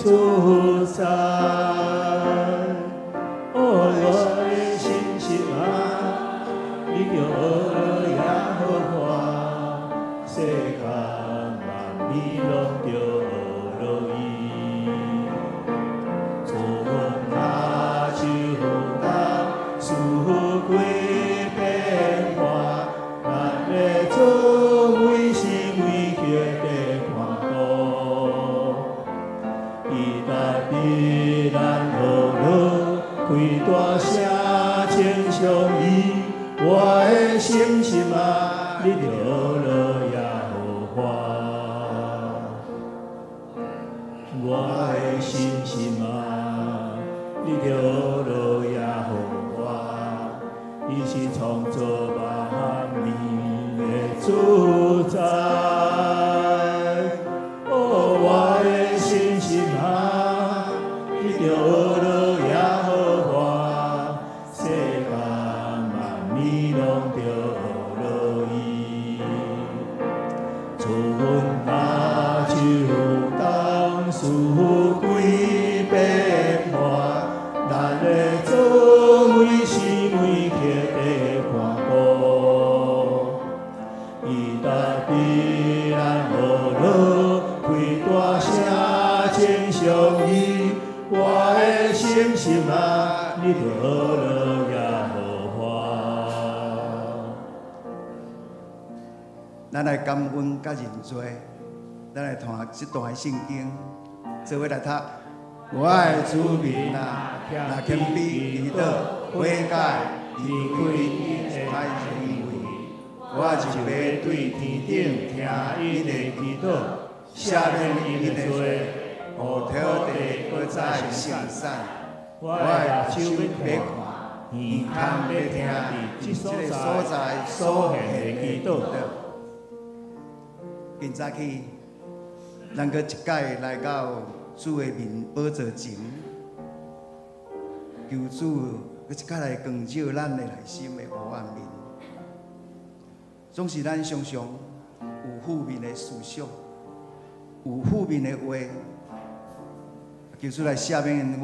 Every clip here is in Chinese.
主宰。哦，我的心心啊，你就学耶和华，世间万民拢着乐意。主恩他就当赐归变化，咱的主为是为叫的看顾，伊答应咱好乐，开大声称颂伊。我的心心啊，你就乐耶和华。我的心心啊，你就乐耶和华。伊是创造万民的主宰。哦，我的心心啊，你就乐耶和华。世间万民拢着乐意。主恩他就当赐归变化，咱的主为是为客的看顾，伊答应咱好乐，开大声称颂伊。我的心心啊，你就乐耶和华。咱来感恩甲认罪，咱来读这段圣经，做伙来读。我的主民啊，若谦卑祈祷，悔改，离开伊的歹行为，我就要对天顶听伊的祈祷，赦免伊的罪，互土地搁再生产。我的手要看，耳孔要听伊这个所在所现的祈祷。今早起，咱搁一届来到主的面宝座前，求主搁一届来光照咱的内心的黑暗面。总是咱常常有负面的思想，有负面的话，求主来赦免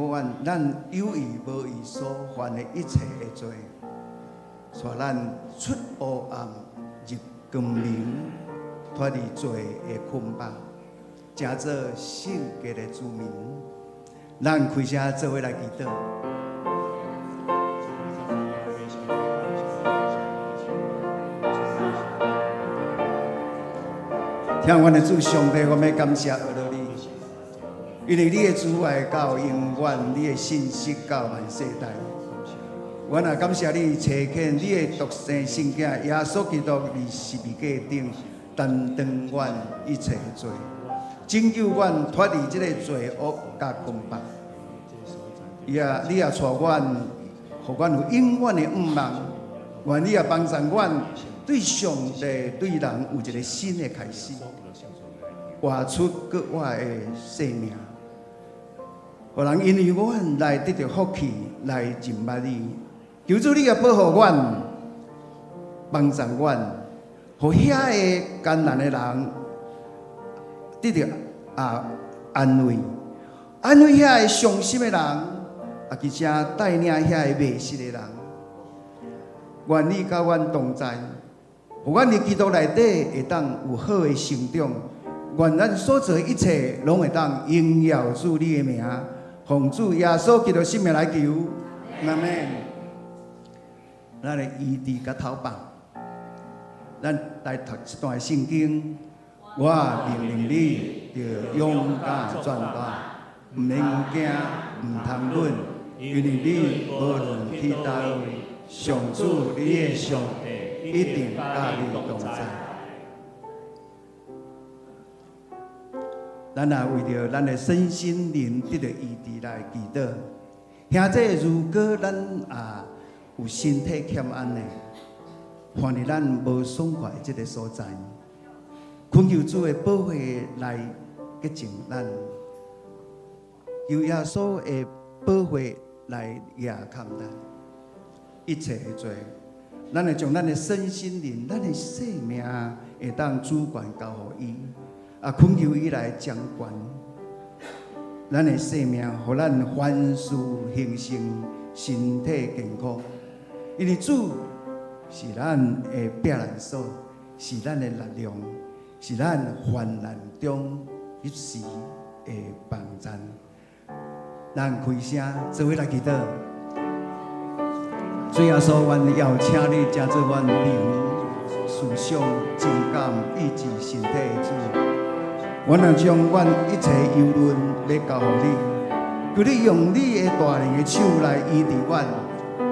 咱有意无意所犯的一切的罪，带咱出黑暗入光明。脱离罪的捆绑，成做圣洁的子民。咱开声做伙来祈祷。听阮的主上帝，我们感谢阿罗你，因为你的慈爱到永远，你的信息到万世代。我也感谢你垂听你的独生圣子耶稣基督伫十字架顶。担当阮一切的罪，拯救阮脱离这个罪恶甲捆绑。你也带阮，互阮有永远的盼望。愿你也帮助阮，对上帝、对人有一个新的开始，活出搁我的生命，互人因为阮来得到福气，来认捌你。求主你也保护阮，帮助阮。互遐个艰难的人得到安慰，安慰遐个伤心的人，而且带领遐个迷失的人。愿你甲阮同在，互阮伫基督内底会当有好的成长。愿咱所做一切拢会当荣耀主你的名，奉主耶稣基督圣名来求，阿门。咱来医治甲头放。咱来读一段圣经，我命令你，着勇敢传达，唔免惊，唔通论，因为你无论去倒位，上主你的上帝一定甲你同在。咱也为着咱的身心灵得到医治来祈祷。兄弟，如果咱有身体欠安的，看伫咱无爽快这个所在，恳求主的保护来洁净咱，求耶稣的保护来压扛咱一切的罪。咱会将咱的身心灵、咱的生命会当主权交予伊，恳求伊来掌管。咱的生命，互咱凡事兴盛，身体健康。因为主是咱的避难所，是咱的力量，是咱患难中一时的帮助。咱开声，做伙来祈祷。主耶稣，阮要请你加做阮灵、思想、情感以及身体的主。阮若将阮一切忧虑要交予你，求你用你的大能的手来医治阮，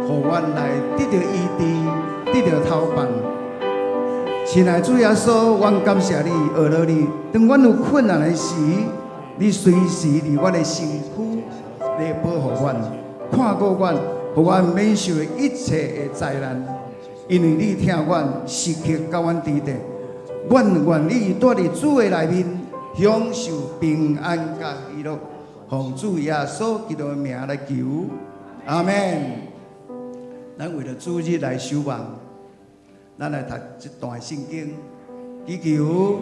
互阮来得到医治，得到透放。亲爱的主耶稣，阮感谢你，学了你。当阮有困难的时，你随时伫阮的身躯来保护阮，看顾阮，互阮免受一切的灾难。因为你听阮，时刻甲阮支持，阮愿意住伫主的内面，享受平安甲喜乐。奉主耶稣基督的名来求，阿门。咱为了主日来守望，咱来读一段圣经，祈求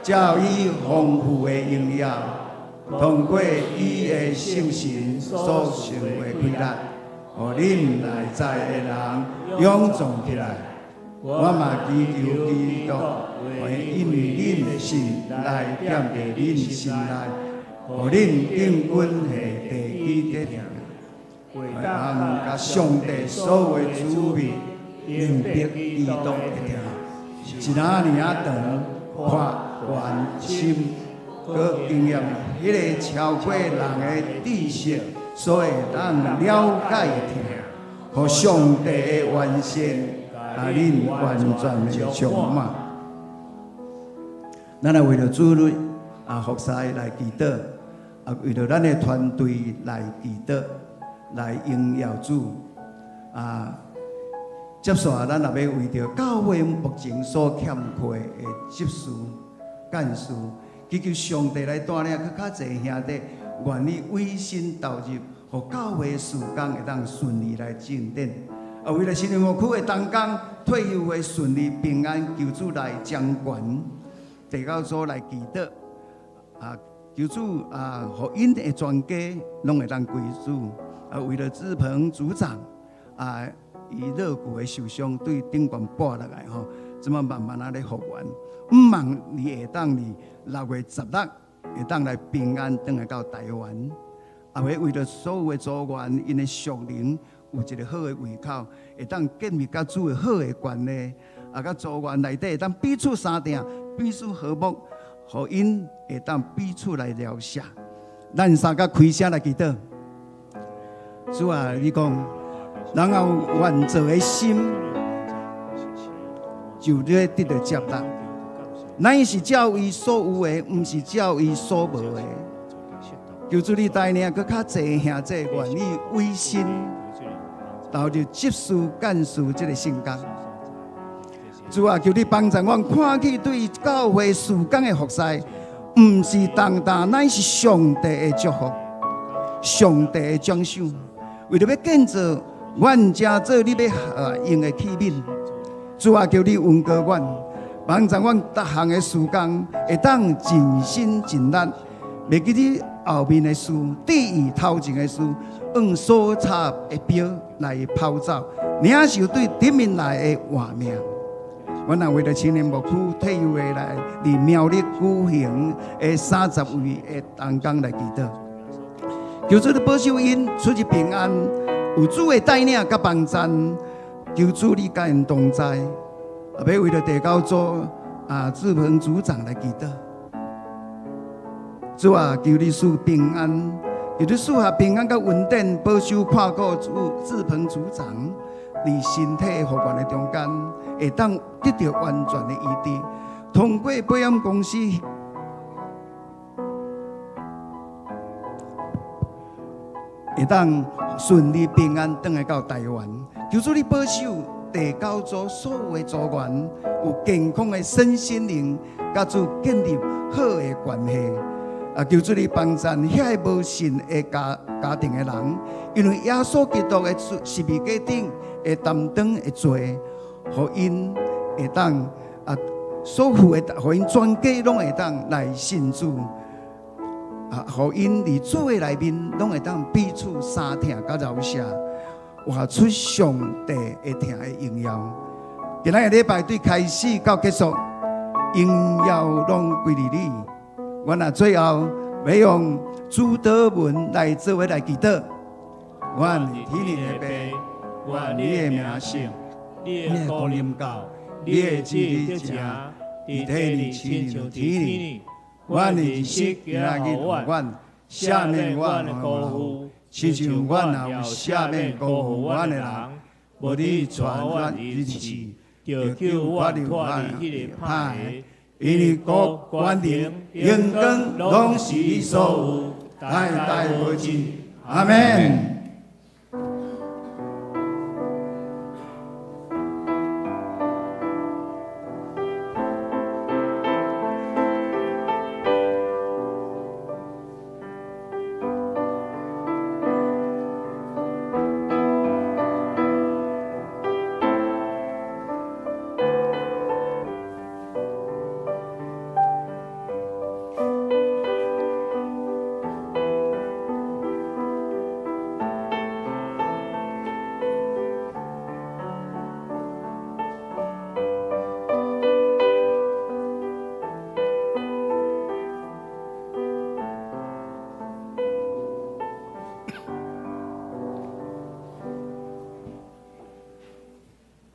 照伊丰富的荣耀，通过伊的圣神所成的规律，互恁内在的人勇壮起来。我嘛祈求基督会因为恁的心来踮伫恁心内，互恁永远系第一得定。为通甲上帝所有主命明白移动一条，一哪年啊长，发完心，佮经验迄个超过人的知识，所以当了解听，互上帝的完善，甲恁完全的充满。咱来为了主日服侍来祈祷，为了咱的团队来祈祷。来荣耀主接续咱也要为着教会目前所欠缺的执事、干事，祈求上帝来带领较侪兄弟，愿意委身投入，互教会事工会当顺利来进展。为了新营牧区的同工退休的顺利平安，求主来掌权，地教组来祈祷求主互因的全家拢会当归主。为了志鹏组长伊肋骨的受伤，对顶管拨落来吼，这么慢慢咧复原。毋望你会当伫6月16会当来平安回来到台湾。为了所有的组员，因的属灵有一个好的胃口，会当建立甲主的好的关系。甲组员内底会当彼此相定，彼此和睦，互因会当彼此来疗伤。咱三个开声来祈祷。主啊，你讲，人有愿做的心，就咧得到接纳。咱是照伊所有的，毋是照伊所无的。求主你带领，搁较侪兄弟愿意委身投入执事干事这个圣工。主啊，求你帮助我，看起对教会事工的服侍，毋是重担，乃是上帝的祝福，上帝的奖赏。为了要建造阮家做你要用的器皿，主啊，求你恩膏阮，帮助阮各项的事工会当尽心尽力，袂记你后面的事，第二头前的事，用所插的标来抛走，领受对人民来的活命。阮也为了青年牧区退休的来伫苗栗举行的30位的同工来祈祷。求主的保守因出入平安，有主的带领甲帮助，求主你甲因同在。要为了地教组志鹏组长来祈祷。主啊，求你赐平安，求你赐下平安甲稳定，保守看顾志鹏组长，伫身体复原的中间，会当得到完全的医治。通过保险公司。会当顺利平安回来到台湾，求主你保守地教组所有的组员有健康的身心灵，甲主建立好的关系。求主你帮助遐个无信的家庭的人，因为耶稣基督的十字架顶会担当的罪，互因会当所负的，互因全家拢会当来信主。互因伫主的内面，拢会当彼此相听甲饶舌，活出上帝会听的荣耀。今仔日礼拜对开始到结束，荣耀拢归于你。我若最后要用主祷文来作为来祈祷。愿天灵的父，愿你的名圣，你的国临到，你的旨意得成，伫地里亲像天里。阮的日息今仔日互阮，赦免阮的辜负，亲像阮也有赦免辜负阮的人。无你传阮日子，就叫我离脱离迄个歹的，因为国、权力、荣光拢是你所有，代代无尽。阿门。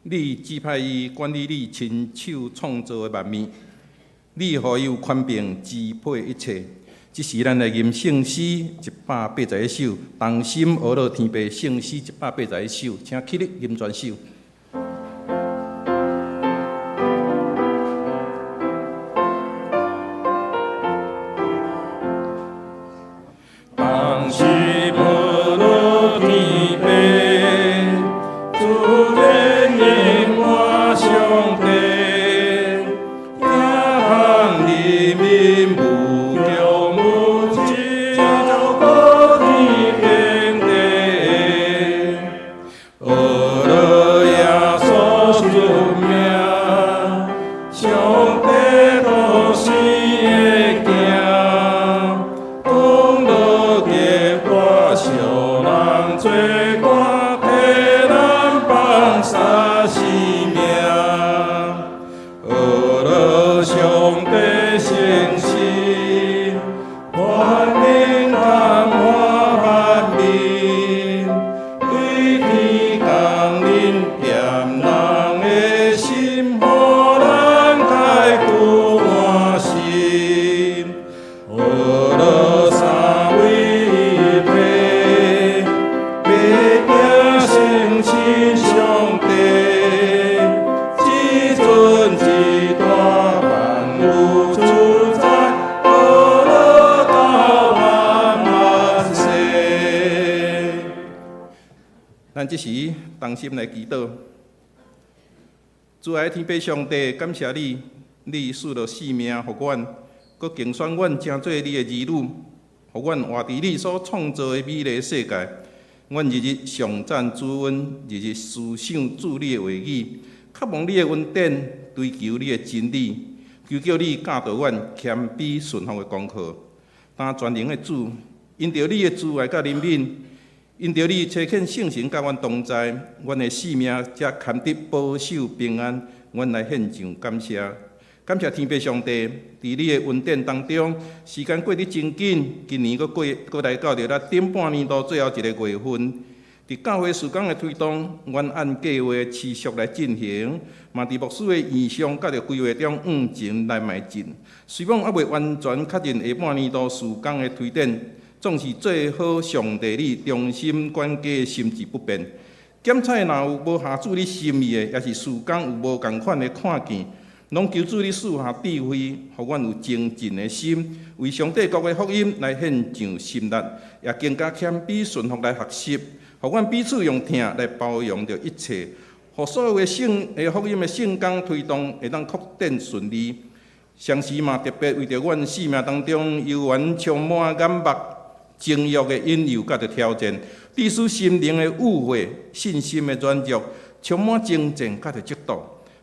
你指派伊管理你亲手创造的万物，你予伊有权柄支配一切。这是咱的吟圣诗181首，同心学乐天父圣诗181首，请起立吟全首。同心学乐天父，主人因我上帝，行行人民无疆无尽，高天遍地，学乐耶稣出名，上帝都是会行，讲乐结果小人做歌，替咱放三生命，学乐上帝圣诗，万民感化万民，对天降临咸人的心，予咱开赴欢心，学乐三位一体，白行圣亲上帝，至尊至大万物主宰，学乐到万万世。咱这时同心来祈祷，主爱天父上帝，感谢你，你赐了生命予阮，佮竞选阮成做你的儿女，互阮活伫你所创造的美丽世界。阮日日上赞主恩，日日思想主你的话语，渴望你的恩典，追求你的真理，求叫你教导阮谦卑顺服的功课。但全能的主，因着你的慈爱甲怜悯，因着你差遣圣神甲阮同在，阮的性命才堪得保守平安。阮来献上感谢，感谢天父上帝，伫你的恩典当中，时间过得真紧，今年搁来到着咱顶半年度最后一个月份。伫教会事工的推动，阮按计划持续来进行，嘛伫牧师的意向甲着规划中往前来迈进。虽望还未完全确认下半年度事工的推展，总是最好上帝你忠心管家的心志不变。检查若有无合主你心意的，也是事工有无共款的看见，拢求主你赐下智慧，互阮有精进的心，为上帝国的福音来献上心力，也更加谦卑顺服来学习，互阮彼此用听来包容着一切，互所有的福音的圣工推动会当扩展顺利。上时嘛，特别为着阮生命当中悠然充满眼目、情欲的引诱甲着挑战，致使心灵的误会、信心的软弱，充满征战甲着嫉妒。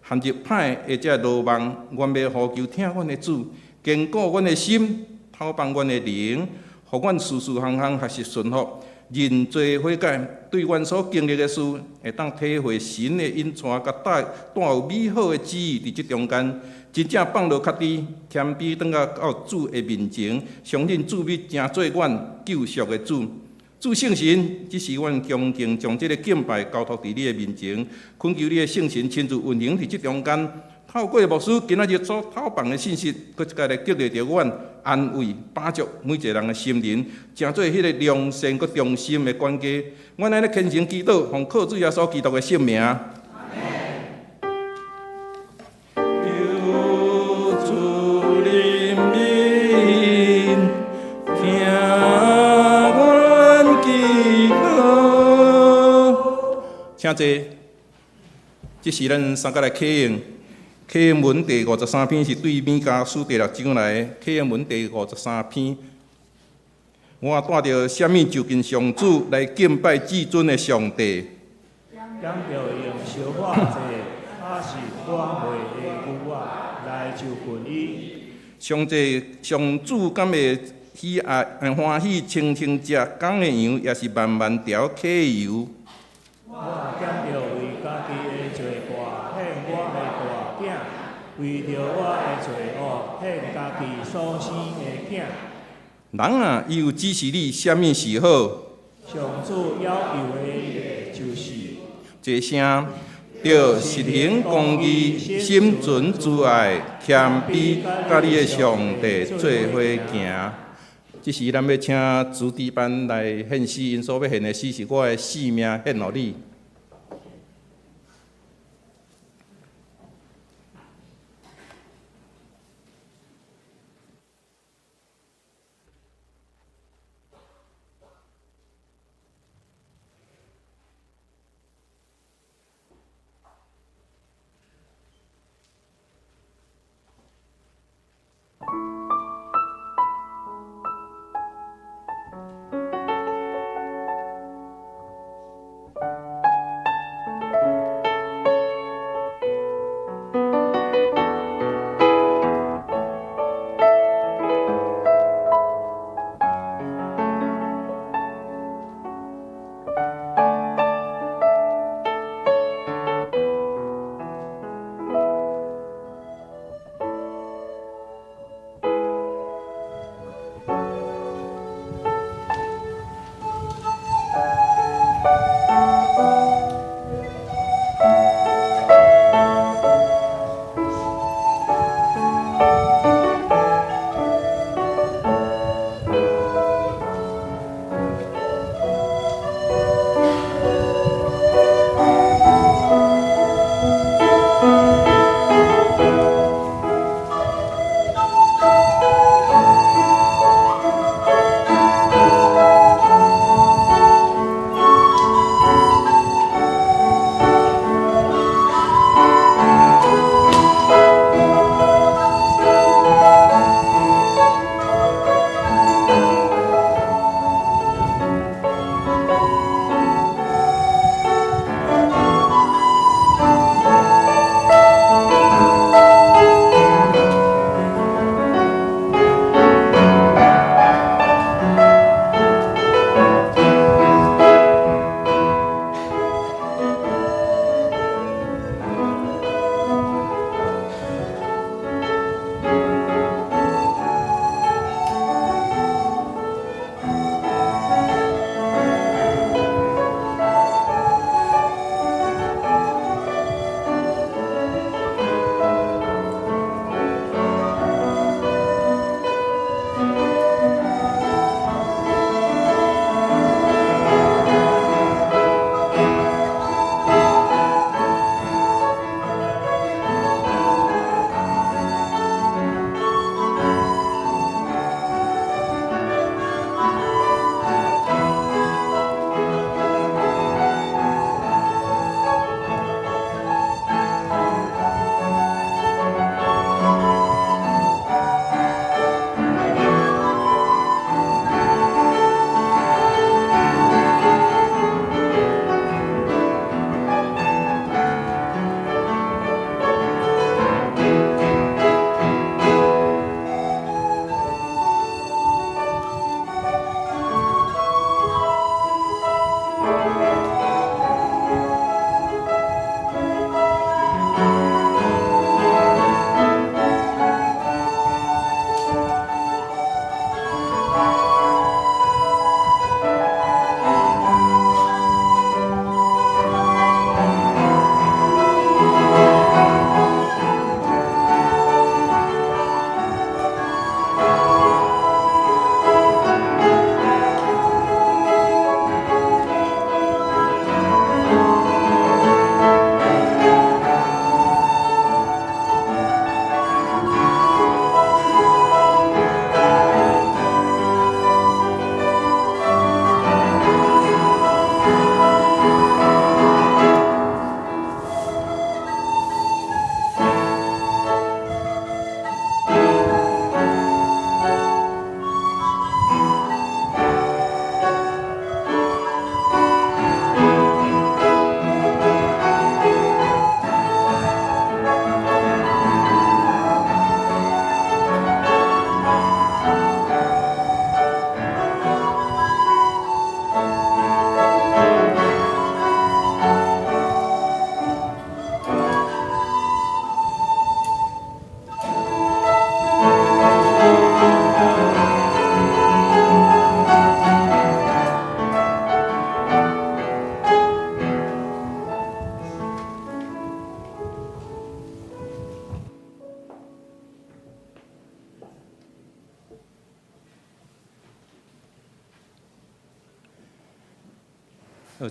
陷入歹或者罗网，阮要呼求听阮的主，坚固阮的心，透放阮的灵，互阮事事项项学习顺服，认罪悔改，对阮所经历的事，会当体会神的引带，甲带有美好的旨意伫即中间，真正放落脚底，谦卑转到主的面前，相信主必成做阮救赎的主。主圣神，只是阮恭敬将即个敬拜交托伫你的面前，恳求你的圣神亲自运行伫即中间。透过牧师今仔日所透放的信息，搁一家来激励着阮，安慰、帮助每一个人的心灵，成做迄个良善搁忠心的管家。阮安尼虔诚祈祷，奉靠主耶稣基督的圣名。请坐，这是咱三个来启应。启应文第53篇是对米迦书第6章来的。启应文第53篇，我带着什么就近上主来敬拜至尊的上帝。讲着用小话者，还是我袂的牛仔来就近伊。上主敢会喜爱欢喜清清食讲的羊，也是慢慢调溪油。我减着为家己的罪过，献我的大囝；为着我的罪恶，献家己所生的囝。人啊，伊有指示你什么是好？上主要求的就是，这声着实行公义，心存慈爱，谦卑，甲你的上帝做伙行。这时，咱要请主持班来献诗，因所要献的诗是我的性命献予你。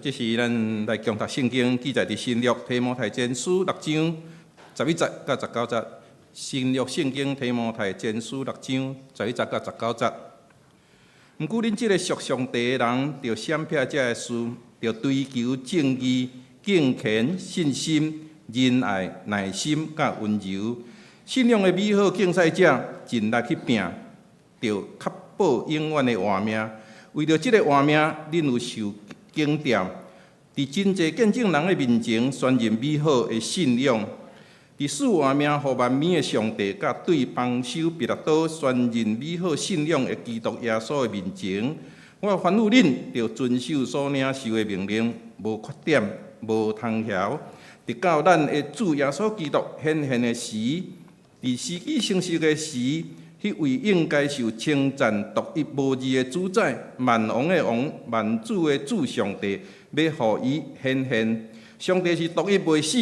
这是咱来共读圣经记载伫新约提摩太前书6章11节到19节。新约圣经提摩太前书6章11节到19节。毋过，恁即个属上帝的人，着闪避遮个事，着追求正义、敬虔、信心、仁爱、耐心、甲温柔。信仰的美好竞赛者，尽力去拼，着确保永远的活命。为着即个活命，恁有受经验，伫真济见证人的面前宣认美好的信仰。伫赐活命互万民的上帝，甲对帮手彼拉多宣认美好信仰的基督耶稣的面前，我吩咐恁着遵守所领受的命令，无缺点，无通晓，直到咱的主耶稣基督显现的时，伫时机成熟的时，迄位应该受称赞、独一无二的主宰、万王的王、万主的主上帝，要互伊显现。上帝是独一未死，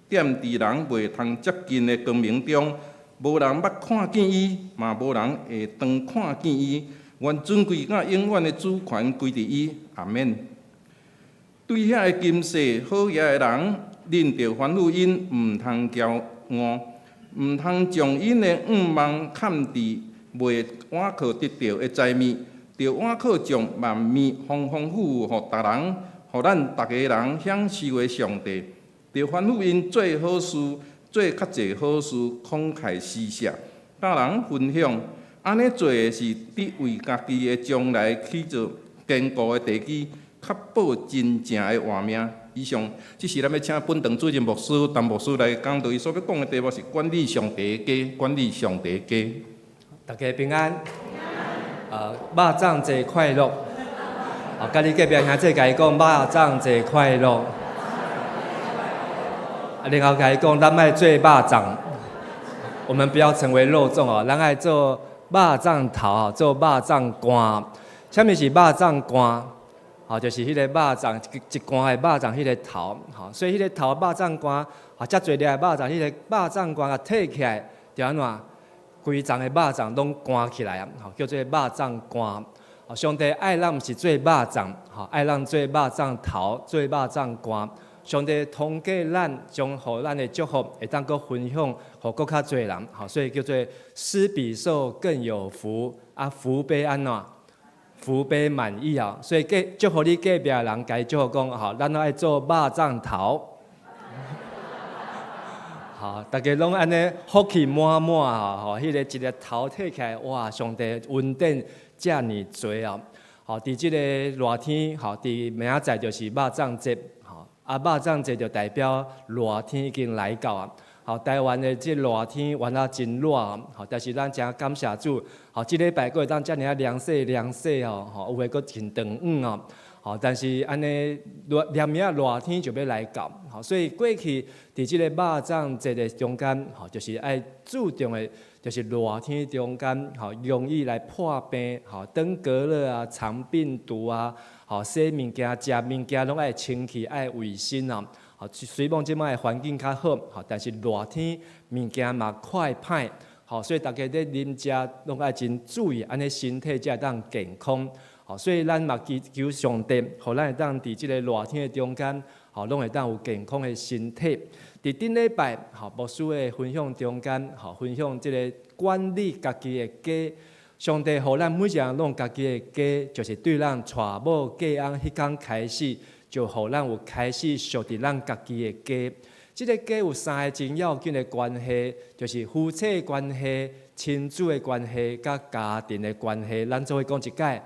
踮伫人袂通接近的光明中，无人捌看见伊，嘛无人会当看见伊。愿尊贵甲永远的主权归伫伊。阿免。对遐个今世好野的人，恁着吩咐因毋通骄傲。毋通将因的望看伫未倚靠得到的财物，着倚靠将万物丰丰富富，互逐人，互咱逐个人享受的上帝。着吩咐因做好事，做较济好事，慷慨施舍，甲人分享。安尼做的是伫为家己的将来起做坚固的地基，确保真正的活命。以上，这是咱要请本堂主任牧师陈牧师来讲道。伊所要讲的题目是管理上帝的家，管理上帝的家。大家平安。肉粽节快乐。甲你隔壁兄弟甲伊讲，肉粽节快乐。然后甲伊讲，咱爱做肉粽，我们不要成为肉粽哦，咱爱做肉粽头，做肉粽干。啥物是肉粽干？就是迄个肉粽一罐的肉粽，迄个头，所以迄个头肉粽干，遮侪粒的肉粽，迄个肉粽干啊摕起来，就安怎？规粽的肉粽拢干起来啊，叫做肉粽干。上帝爱咱毋是做肉粽，爱咱做肉粽头，做肉粽干。上帝通过咱，将互咱的祝福会当搁分享，互搁较侪人，所以叫做施比受更有福，福杯安怎？福杯满溢啊！所以祝福你隔壁的人，甲伊祝福讲，咱都爱做肉粽头。大家拢安尼福气满满迄个一个头摕起来，哇！上帝恩典遮尔多啊！伫即个热天，伫明仔载就是肉粽节，肉粽节就代表热天已经来到啊！台湾的即热天原来真热，但是咱真感谢主，即礼拜过当遮尔凉洗凉洗哦，有诶搁真长远哦，但是安尼炎热热天就要来到，所以过去伫即个肉粽节的中间，就是爱注重的，就是热天中间，容易来破病，登革热啊、肠病毒啊，洗物件、食物件拢爱清气、爱卫生啊。虽然即摆环境较好，但是热天物件嘛快歹，所以大家咧啉食拢爱真注意，安尼身体才会当健康。所以咱嘛求上帝，互咱会当伫即个热天的中间，拢会当有健康的身体。伫顶礼拜，牧师的分享中间，分享即个管理家己的家。上帝互咱每一个人拢家己的家，就是对咱娶某嫁翁迄天开始。就互咱有开始属伫咱家己的家，即个家有三个真要紧的关系，就是夫妻的关系、亲子的关系、甲家庭的关系。咱做伙讲一解：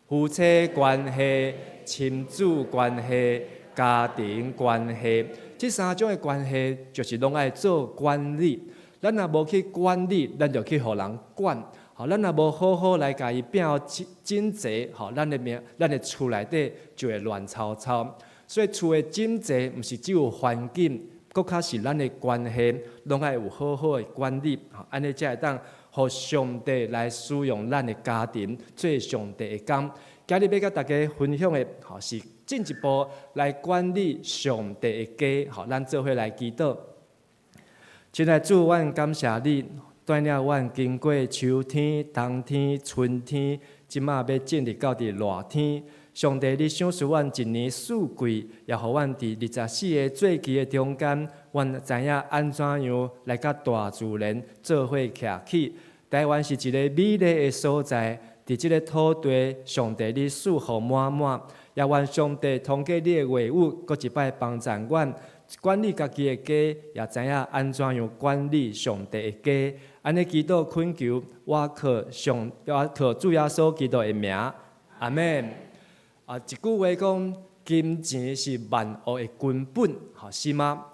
夫妻关系、亲子关系、家庭关系。这三种的关系，就是拢爱做管理。咱若无去管理，咱就去互人管。咱若无好好来甲伊变整齐，咱的厝内底就会乱糟糟。所以厝的整齐，毋是只有环境，搁较是咱的关系，拢爱有好好的管理。安尼才会当互上帝来使用咱的家庭，做上帝的工。今日要甲大家分享的，是进一步来管理上帝的家。咱做伙来祈祷。亲爱的主，阮感谢你。带领阮经过秋天、冬天、春天，即马要进入到热天。上帝，你赏赐阮一年四季，也互阮伫24个节期的中间，阮知影安怎样来甲大自然做伙徛起。台湾是一个美丽的所在，伫即个土地，上帝你赐福满满，也愿上帝通过你的话语，搁一摆帮助阮管理家己的家，也知影安怎样管理上帝的家。安尼祈祷恳求，我靠主耶稣基督的名，阿免。一句话讲，金钱是万恶的根本，是吗？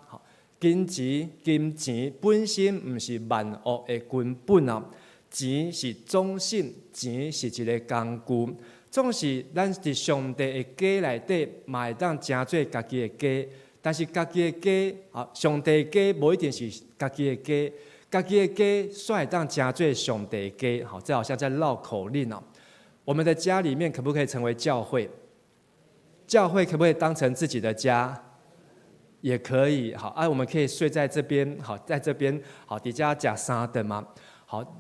金钱本身毋是万恶的根本啊。钱是总性，钱是一个工具。总是咱伫上帝的家内底，嘛会当成做家己的家。但是家己的家，上帝的家无一定是家己的家。家己的家煞会当成做上帝的家。这好像在绕口令哦。我们的家里面可不可以成为教会？教会可不可以当成自己的家？也可以。我们可以睡在这边，在这边，伫家食三顿嘛。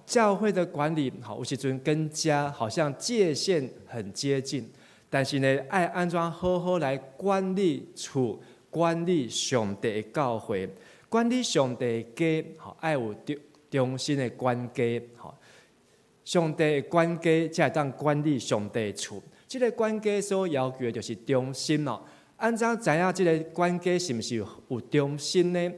教会的管理，有时阵跟家好像界限很接近，但是呢，爱安怎好好来管理厝，管理上帝的教会，管理上帝的家，爱有忠心的管家。上帝的管家才会当管理上帝的厝。这个管家所要求的就是忠心咯。安怎知影这个管家是毋是有忠心呢？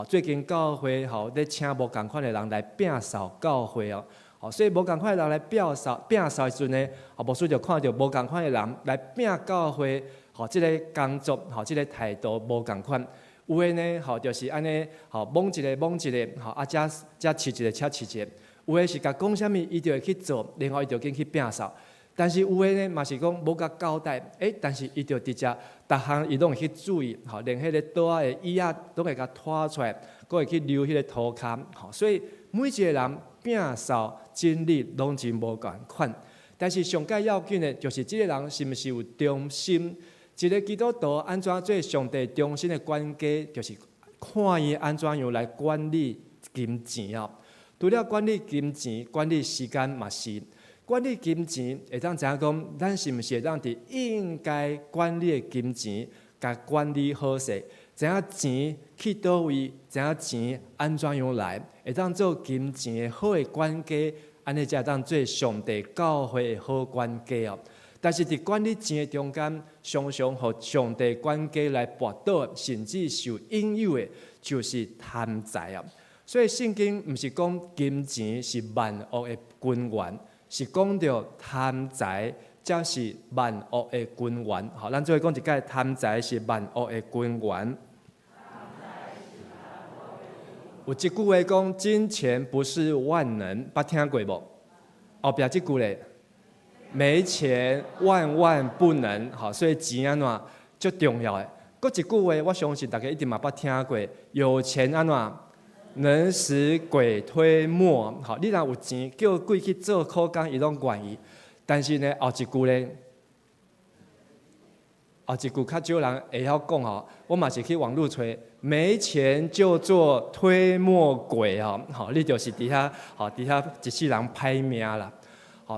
最近教会咧请无共款的人来摒扫教会哦。所以无共款的人来摒扫的时阵呢，牧师就看到无共款的人来摒教会，这个工作，这个态度无共款。有的呢，就是安尼，摸一个，遮饲一个，遮饲一个。有的是甲讲啥物，伊就会去做，然后伊就紧去摒扫。但是有的呢，嘛是讲无甲交代，但是伊就直接，逐项伊拢会去注意，连迄个桌仔的椅仔拢会甲拖出来，佫会去留迄个涂骹，所以每一个人摒扫真理拢真无共款。但是上界要紧的，就是即个人是毋是有忠心？一个基督徒安怎做上帝忠心的管家，就是看伊安怎样来管理金钱啊。除了管理金钱，管理时间嘛是。管理金钱会当知影讲，咱是毋是会当伫应该管理的金钱，甲管理好势，知影钱去倒位，知影钱安怎样来，会当做金钱的好的管家，安尼才会当做上帝教会的好管家哦。但是伫管理钱的中间，常常互上帝管家来驳倒，甚至受引诱的，就是贪财啊。所以圣经毋是讲金钱是万恶的根源。是讲到贪财，才是万恶的根源。咱做讲一解，贪财是万恶的根源。有一句话讲，金钱不是万能，捌听过无？后壁这句咧，没钱万万不能。所以钱安怎最重要的。搁一句话，我相信大家一定嘛捌听过，有钱安怎？能使鬼推磨。你若有钱，叫鬼去做苦工，伊拢愿意。但是呢，后一句较少人会晓讲我嘛是去网络找，没钱就做推磨鬼你就是伫遐一世人歹命啦。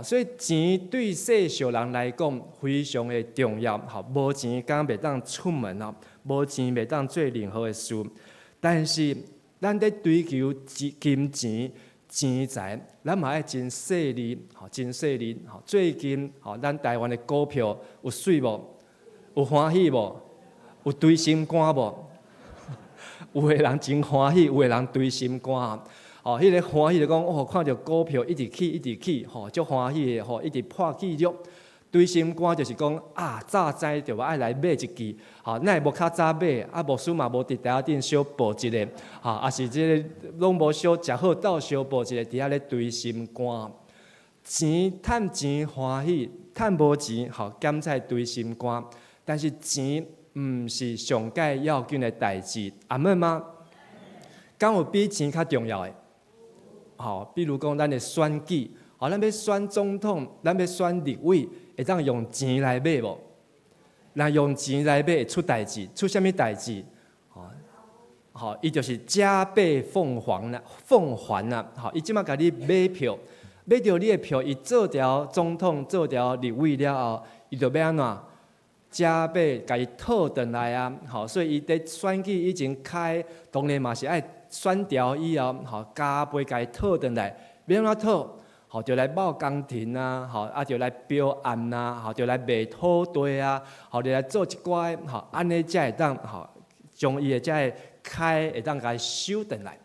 所以钱对世俗人来讲非常的重要。无钱敢袂当出门无钱袂当做任何的事。但是咱在追求金钱、钱财，咱嘛爱真细腻，真细腻。最近，咱台湾的股票有水无？有欢喜无？有堆心肝无？有的人真欢喜，有的人堆心肝。迄个欢喜就讲，看到股票一直起，足欢喜的，一直破纪录。堆心肝就是讲早知就爱来买一支，哪会无较早买？牧师嘛无伫台仔顶小报一个，也是即个拢无小食好斗小报一个，伫遐咧堆心肝。趁钱欢喜，趁无钱减菜堆心肝。但是钱毋是上界要紧的代志，阿妹吗？敢有比钱较重要的？比如讲咱的选举，咱要选总统，咱要选立委。会当用钱来买无？若用钱来买会出代志，出啥物代志？伊就是加倍奉还啦。伊即马甲你买票，买到你的票，伊做条总统、做条立委了后，伊就要安怎？加倍甲伊讨转来啊，吼，所以伊伫选举以前开，当然嘛是爱选调以后，吼，加倍甲伊讨转来，要安怎讨？吼，就来报工程啊，吼，啊，就来标案啊，吼，就来卖土地啊，吼，就来做一寡，吼，安尼才会当，吼，将伊的才会开，会当甲伊收转来。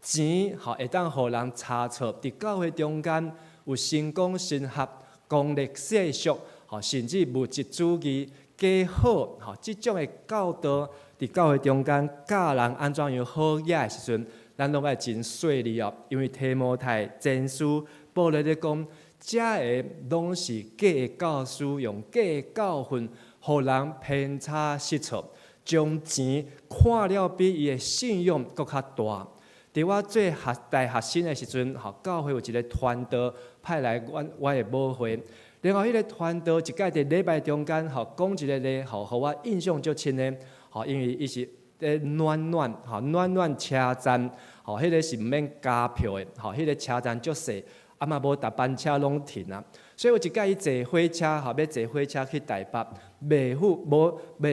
钱，吼，会当互人查错，伫教会中间有成功神合、公力世俗，吼，甚至物质主义、假好，吼，即种的教导，伫教会中间教人安怎样好嘢的时阵，咱拢爱真细腻哦，因为提摩太前书保罗咧讲，这个拢是假的教师，用假的教训，互人偏差失错，将钱看了比伊的信用搁较大。伫我做大学生的时阵，吼，教会有一个传道派来我的母会，然后迄个传道一届伫礼拜中间，吼，讲一个咧，吼，互我印象足深的，吼，因为伊是暖暖，吼，暖暖车站，吼，迄个是毋免加票的，吼，迄个车站足细。啊嘛无逐班车拢停啊，所以有一届伊坐火车，吼，要坐火车去台北，袂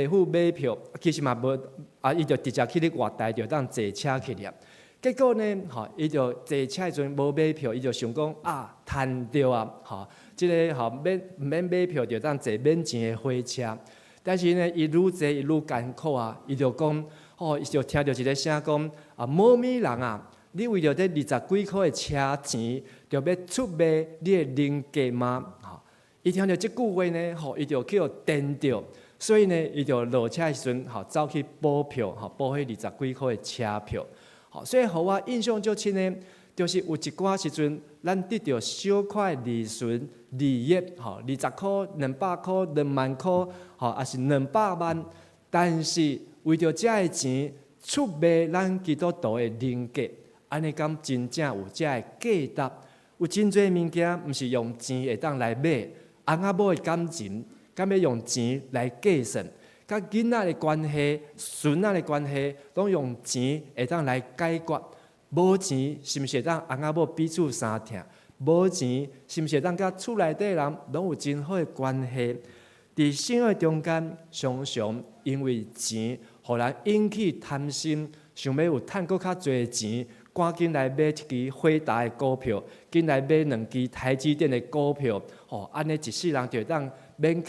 赴买票，其实嘛无，啊，伊就直接去咧外台就当坐车去了。结果呢，吼，伊就坐车时阵无买票，伊就想讲啊，趁着啊，吼，即个吼毋免买票就当坐免钱的火车。但是呢，伊愈坐伊愈艰苦啊，伊就讲，哦，伊就听到一个声讲，啊，某米人啊。你为着这20几块的车钱，就要出卖你的人格吗？吼，伊听到这句话呢，吼，伊就去互颠着，所以呢，伊就落车的时阵，吼，走去补票，吼，补迄20几块的车票，吼，所以互我印象足深呢，就是有一寡时阵，咱得到小块利润、利益，吼，20块、200块、2万块，吼，也是200万，但是为着这个钱，出卖咱基督徒的人格。安尼敢真正有遮个价值？有真侪物件，毋是用钱会当来买。翁仔某的感情，敢要用钱来计算？甲囡仔的关系、孙仔的关系，拢用钱会当来解决？无钱是毋是会当翁仔某彼此相疼？无钱是毋是会当甲厝内底人拢有真好的关系？伫生活中间，常常因为钱，互人引起贪心，想要有趁搁较侪钱。赶紧来买一支辉达的股票，紧来买2支台积电的股票，吼，安尼一世人就当免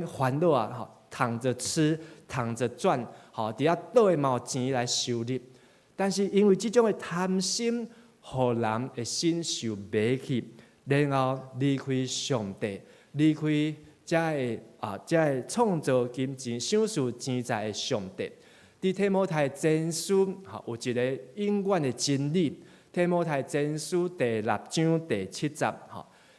烦恼啊，吼，躺着吃，躺着赚，吼，伫遐倒会嘛有钱来收入。但是因为这种的贪心，互人的心受迷去，然后离开上帝，离开这个创造金钱、享受钱财的上帝。伫提摩太前书，有一个永远的真理。提摩太前书第6章第7节，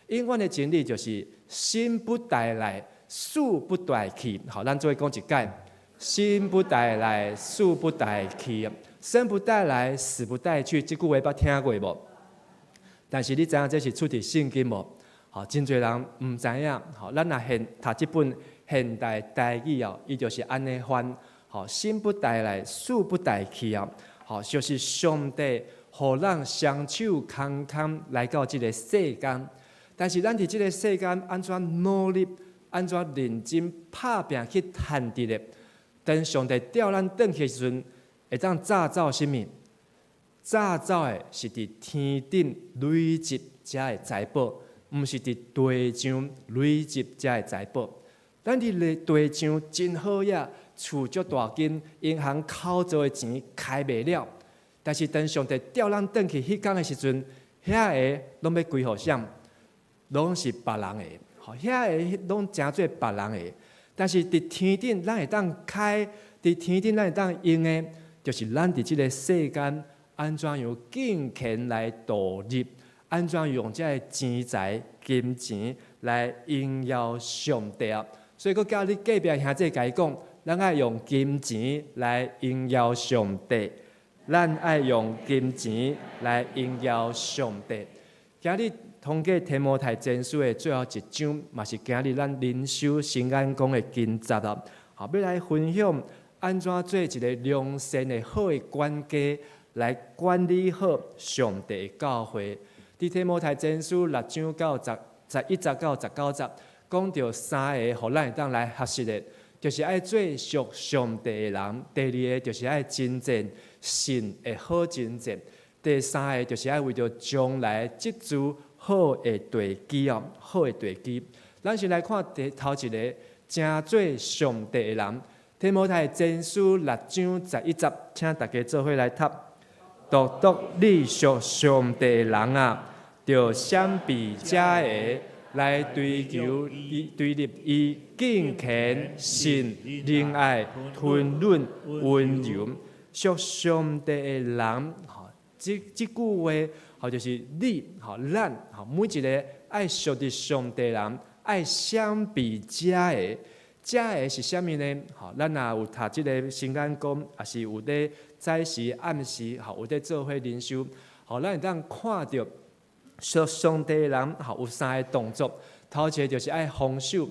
永远的真理就是心不带来，事不带去。好，咱做讲一解，心不带来，事不带去，生不带来，死不带去。这句话捌听过无？但是你知影这是出自圣经无？好，真侪人唔知影。好，咱若读这本现代台语哦，伊就是安尼翻。好，心不带来，事不带去啊！好，就是上帝互咱双手空空来到这个世间，但是咱伫这个世间安怎努力，安怎认真拍拼去赚得的？等上帝调咱转去的时阵，会当早走什么？早走的是伫天顶累积遮的财宝，毋是伫地上累积遮的财宝。咱伫地上真好呀！厝足大间，银行口座的钱开袂了，但是当上帝调咱转去迄天的时阵，遐个拢要归互啥？拢是别人的，吼，遐个拢诚做别人的。但是伫天顶，咱会当开；伫天顶，咱会当用的，就是咱伫即个世间安怎样敬虔来度日，安怎样用这个钱财、金钱来荣耀上帝啊！所以，佮叫你隔壁兄弟甲伊讲。咱爱用金钱来荣耀上帝，咱爱用金钱来荣耀上帝。今日通过提摩太前书的最后一章，嘛是今日咱灵修新安宫的经节啦。好，要来分享安怎做一个良善的好的管家，来管理好上帝的教会。伫提摩太前书6章到11节到19节，讲到3个，互咱会当来学习的。就是爱做属上帝的人；第二个就是爱真正信的好真正；第三个就是爱为着将来即主好的地基哦，好的地基。咱先来看头一个，正做上帝的人。提摩太前书6章11节，请大家做伙来读。独独你属上帝的人啊，就相比遮个来追求对立伊敬虔、信、仁爱、吞忍、温柔。属上帝的人，即句话，就是你，咱，每一个爱属伫上帝的人，爱相比遮个。遮个是啥物呢？咱若有读即个新眼光，也是有咧早时、暗时，有咧做伙灵修，咱会当看到属上帝的人，有三个动作。头一个就是爱防守，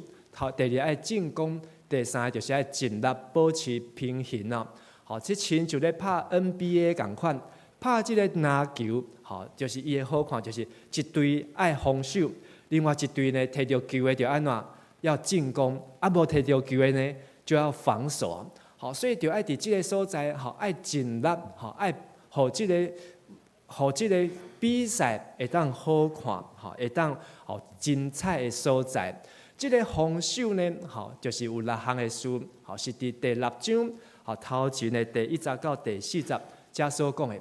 第二爱进攻，第三个就是爱尽力保持平衡哦。即亲就咧拍 NBA 共款，拍即个篮球，就是伊的好看，就是一队爱防守，另外一队呢摕到球的就安怎？要进攻，无摕到球的呢，就要防守。所以就爱伫即个所在，爱尽力，爱互即个比赛会当好看，会当精彩的所在。即个防守呢，就是有6项的事，是伫第6章头前的第1节到第4节，遮所讲的。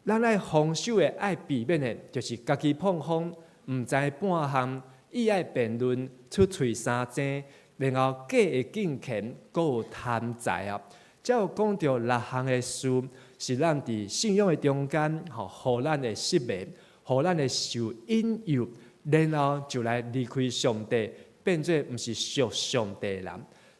咱爱防守的，爱避免的，就是家己碰风，毋知半项。伊爱辩论出喙三争，然后假的敬虔，阁有贪财啊！才有讲到6项的事，是咱伫信仰的中间，互咱的失迷，互咱的受引诱，然后就来离开上帝，变做毋是属上帝的人。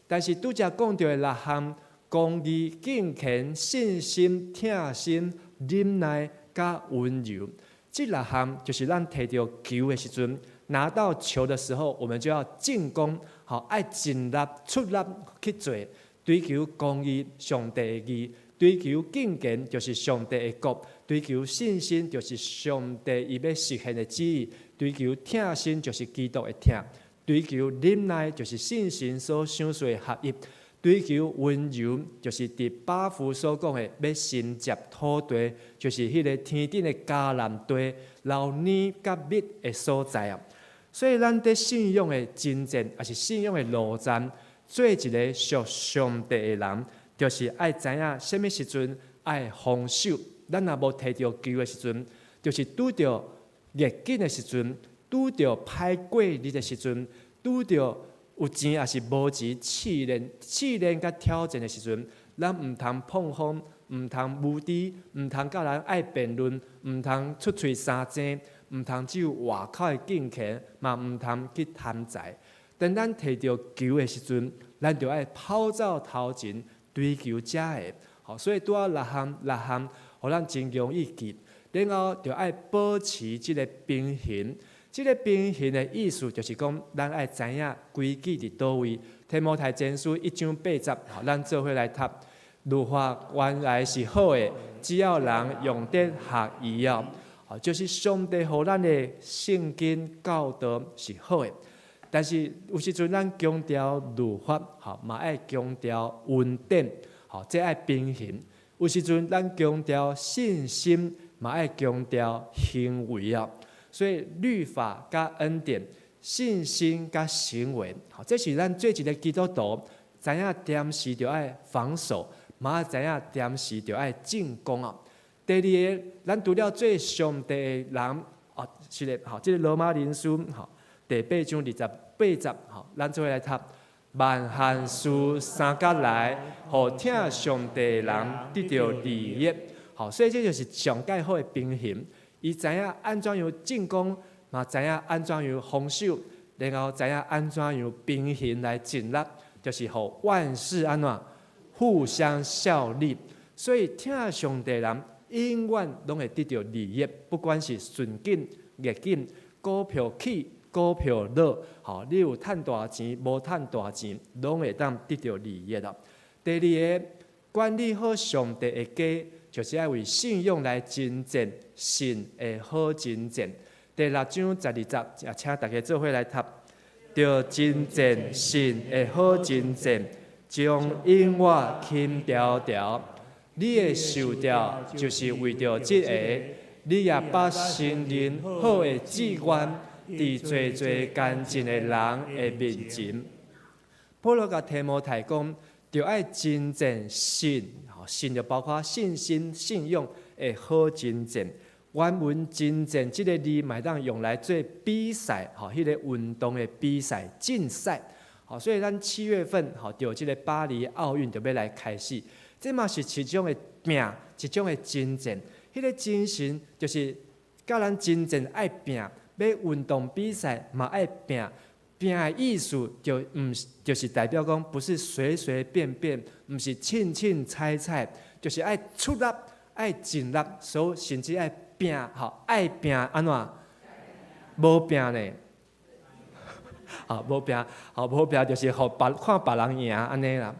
但是拄则讲到的6项，公义、敬虔、信心、疼心、忍耐、甲温柔，这6项就是咱摕到球的时阵。拿到球的时候，我们就要进攻，爱尽力出力去做，追求公义、上帝的义；追求敬虔，就是上帝的国；追求信心，就是上帝伊要实现的旨意；追求疼心，就是基督的疼；追求忍耐，就是信心所想说的合一；追求温柔，就是伫巴夫所讲的要承接土地，就是迄个天顶的迦南地、老年甲蜜的所在啊。所以，咱伫信仰的真正，也是信仰的路站，做一个属上帝的人，就是爱知影什么时阵爱防守。咱若无摕到球的时阵，就是拄着逆境的时阵，拄着歹过日的时阵，拄着有钱也是无钱试炼甲挑战的时阵，咱毋通碰风，毋通无知，毋通甲人爱辩论，毋通出喙三争。毋通只有外口的敬虔，嘛毋通去贪财。当咱摕到球的时阵，咱就爱跑走头前追求遮个。所以拄啊6项，互咱真容易记。然后就爱保持即个平衡。即个平衡的意思就是讲，咱爱知影规矩伫倒位。提摩太前书1章8节，咱做伙来读。律法原来是好的，只要人用得合宜哦。就是上帝互咱的圣经教导是好的，但是有时阵咱强调律法，嘛爱强调稳定，这爱平衡。有时阵咱强调信心，嘛爱强调行为啊。所以律法甲恩典、信心甲行为，这是咱做一个基督徒，知影点时就爱防守，嘛知影点时就爱进攻啊。第二个，咱除了做上帝的人，是咧，这个罗马人书，第8章28节，咱做来读，万项事相甲来，互听上帝的人得到利益。所以这就是上介好的平衡。伊知影安怎样进攻，嘛知影安怎样防守，然后知影安怎样平衡来尽力，就是互万事安怎互相效力。所以听上帝的人。永远拢会得到利益，不管是顺境、逆境，股票起、股票落，你有赚大钱，无赚大钱，拢会当得到利益啦。第二个，管理好上帝的家，就是要为信仰来真正信的好真正。第6章12节，也请大家做伙来读。着真正信的好真正，将永远轻条条。你的受调就是为着这个，你也把心灵好的志愿，伫最最干净的人的面前。保罗甲提摩太讲，着爱真正信，信就包括信心、信用的好真正。原文真正这个字，嘛当用来做比赛，迄个运动的比赛、竞赛。所以咱7月份，就这个巴黎奥运就要来开始。这嘛是一种的拼，一种的真正。迄个精神就是甲咱真正爱拼，要运动比赛嘛爱拼。拼的意思就是代表讲，不是随随便便，不是凊凊彩彩，就是爱出力、爱尽力，甚至爱拼，爱拼安怎？无拼呢？无拼，无拼就是看别人赢安尼啦。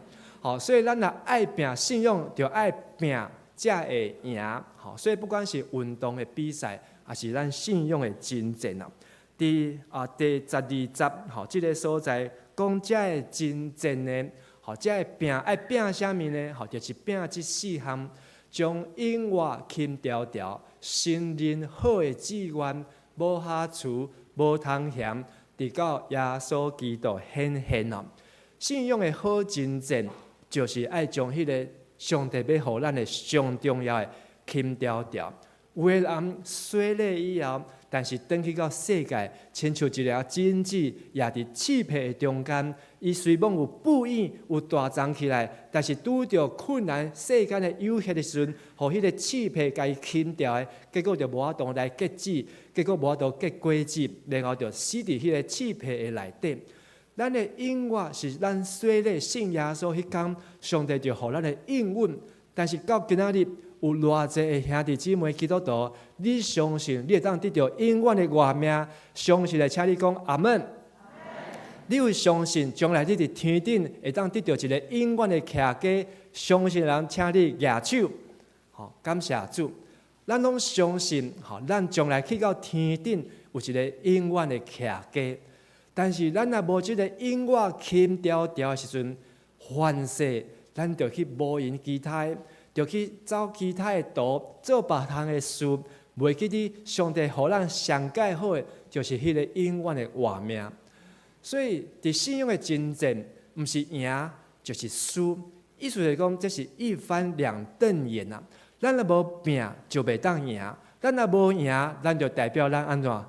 所以咱若爱拼，信用就爱拼，才会赢。所以不管是运动的比赛，还是咱信用的真正啊。第12节，这个所在讲这个真正的，这个拼爱拼啥物呢？就是拼这4项，将永远轻条条，心灵好的志愿，无瑕疵，无通嫌，直到耶稣基督显现啊！信用的好真正，就是爱将迄个上帝要互咱的上重要的轻条条。有的人洗礼以后，但是转去到世界，亲像一粒金子，也伫刺皮的中间。伊虽然有不义，有大长起来，但是拄着困难、世间的有限的时阵，互迄个刺皮甲伊轻掉的，结果就无法度来结籽，结果无法度结果子，然后就死伫迄个刺皮的内底。咱的永远是咱洗礼信耶稣迄天，上帝就互咱的应允。但是到今仔日，有偌济的兄弟姊妹基督徒，你相信你会当得到永远的活命？相信的，请你讲阿门。你有相信将来你伫天顶会当得到一个永远的徛家？相信的人，请你举手。感谢主。咱拢相信，咱将来去到天顶有一个永远的徛家。但是咱若无即个永远轻条条的时阵，凡事咱就去无因其他。就去走其他的道，做别项的事，袂记得上帝互咱上介好的，就是迄个永远的活命。所以，伫信仰的真正，毋是赢就是输。意思是讲，这是一翻两瞪眼啊！咱若无拼，就袂当赢；咱若无赢，咱就代表咱安怎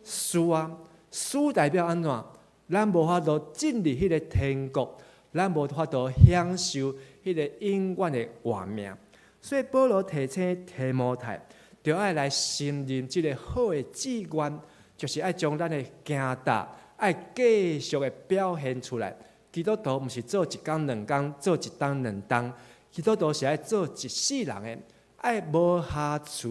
输啊？输代表安怎？咱无法度进入迄个天国，咱无法度享受迄个永远的活命。所以保罗提醒提摩太，就爱来信任这个好的志愿，就是爱将咱的行道爱继续的表现出来。基督徒毋是做一工两工，做一冬两冬，基督徒是爱做一世人的，爱无瑕疵，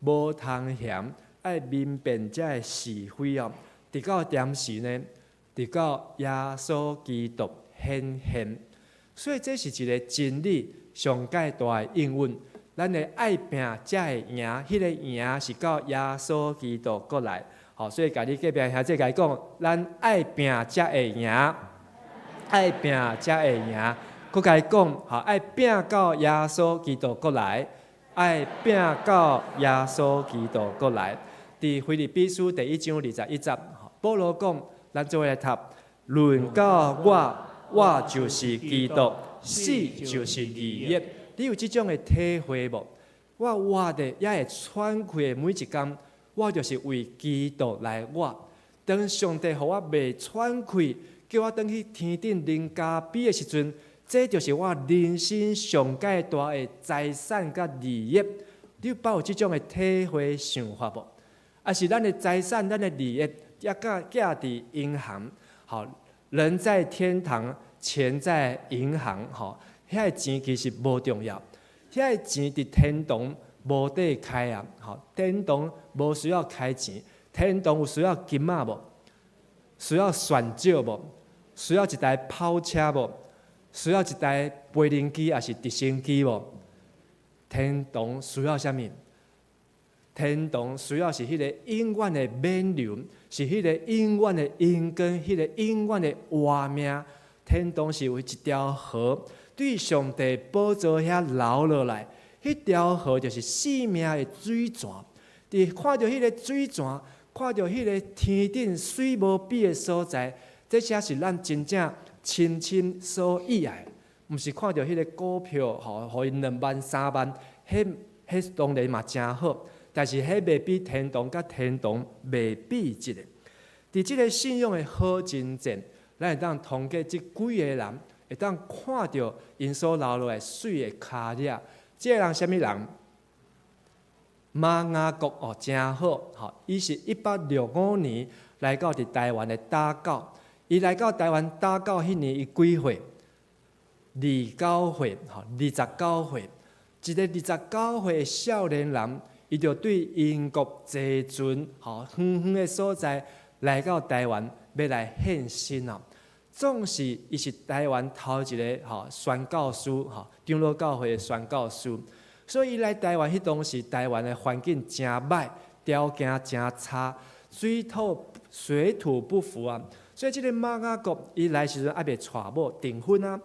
无通嫌，爱明辨这个是非哦。直到点时呢？直到耶稣基督显现。所以这是一个真理上界大的应允。咱的爱拼才会赢，迄个赢是到耶稣基督过来。所以家己隔壁兄弟甲伊讲，咱爱拼才会赢，爱拼才会赢。佮甲伊讲，爱拼到耶稣基督过来，爱拼到耶稣基督过来。伫腓立比书第1章21节，保罗讲，咱做来读，论到我就是基督，死就是义业。你有这种的体会无？我活的也会喘气的每一天，我就是为基督来活。当上帝互我袂喘气，叫我转去天顶领加比的时阵，这就是我人生上界大的财产甲利益。你有抱有这种的体会想法无？还是咱的财产、咱的利益，也寄伫银行？人在天堂，钱在银行。遐个钱其实无重要，遐个钱伫天堂无得开啊！天堂无需要开钱，天堂有需要金仔无？需要旋钮无？需要一台跑车无？需要一台飞轮机还是直升机无？天堂需要啥物？天堂需要是迄个永远的冕旒，是迄个永远的阴根，迄个永远的活命。天堂是为一条河，对上帝宝座遐流落来，迄条河就是生命的水泉。看到迄个水泉，看到迄个天顶水无比的所在，这才是咱真正深深所意爱。毋是看到迄个股票，互因2万3万，迄当然嘛真好，但是迄袂比天堂甲天堂袂比一个。伫即个信仰的好真正，咱会当通过即几个人，会当看到因所流落来水的脚印。即个人什么人？马雅各真好，伊是1865年来到伫台湾的打狗。伊来到台湾打狗迄年，伊几岁？29岁，29岁。一个29岁的少年人，伊就对英国坐船，远远的所在来到台湾，要来献身啊！总是伊是台湾头一个宣教师，长老教会的宣教师。所以伊来台湾迄当时，台湾的环境真歹，条件真差，水土不服啊！所以即个马雅各伊来时阵还袂娶某订婚啊，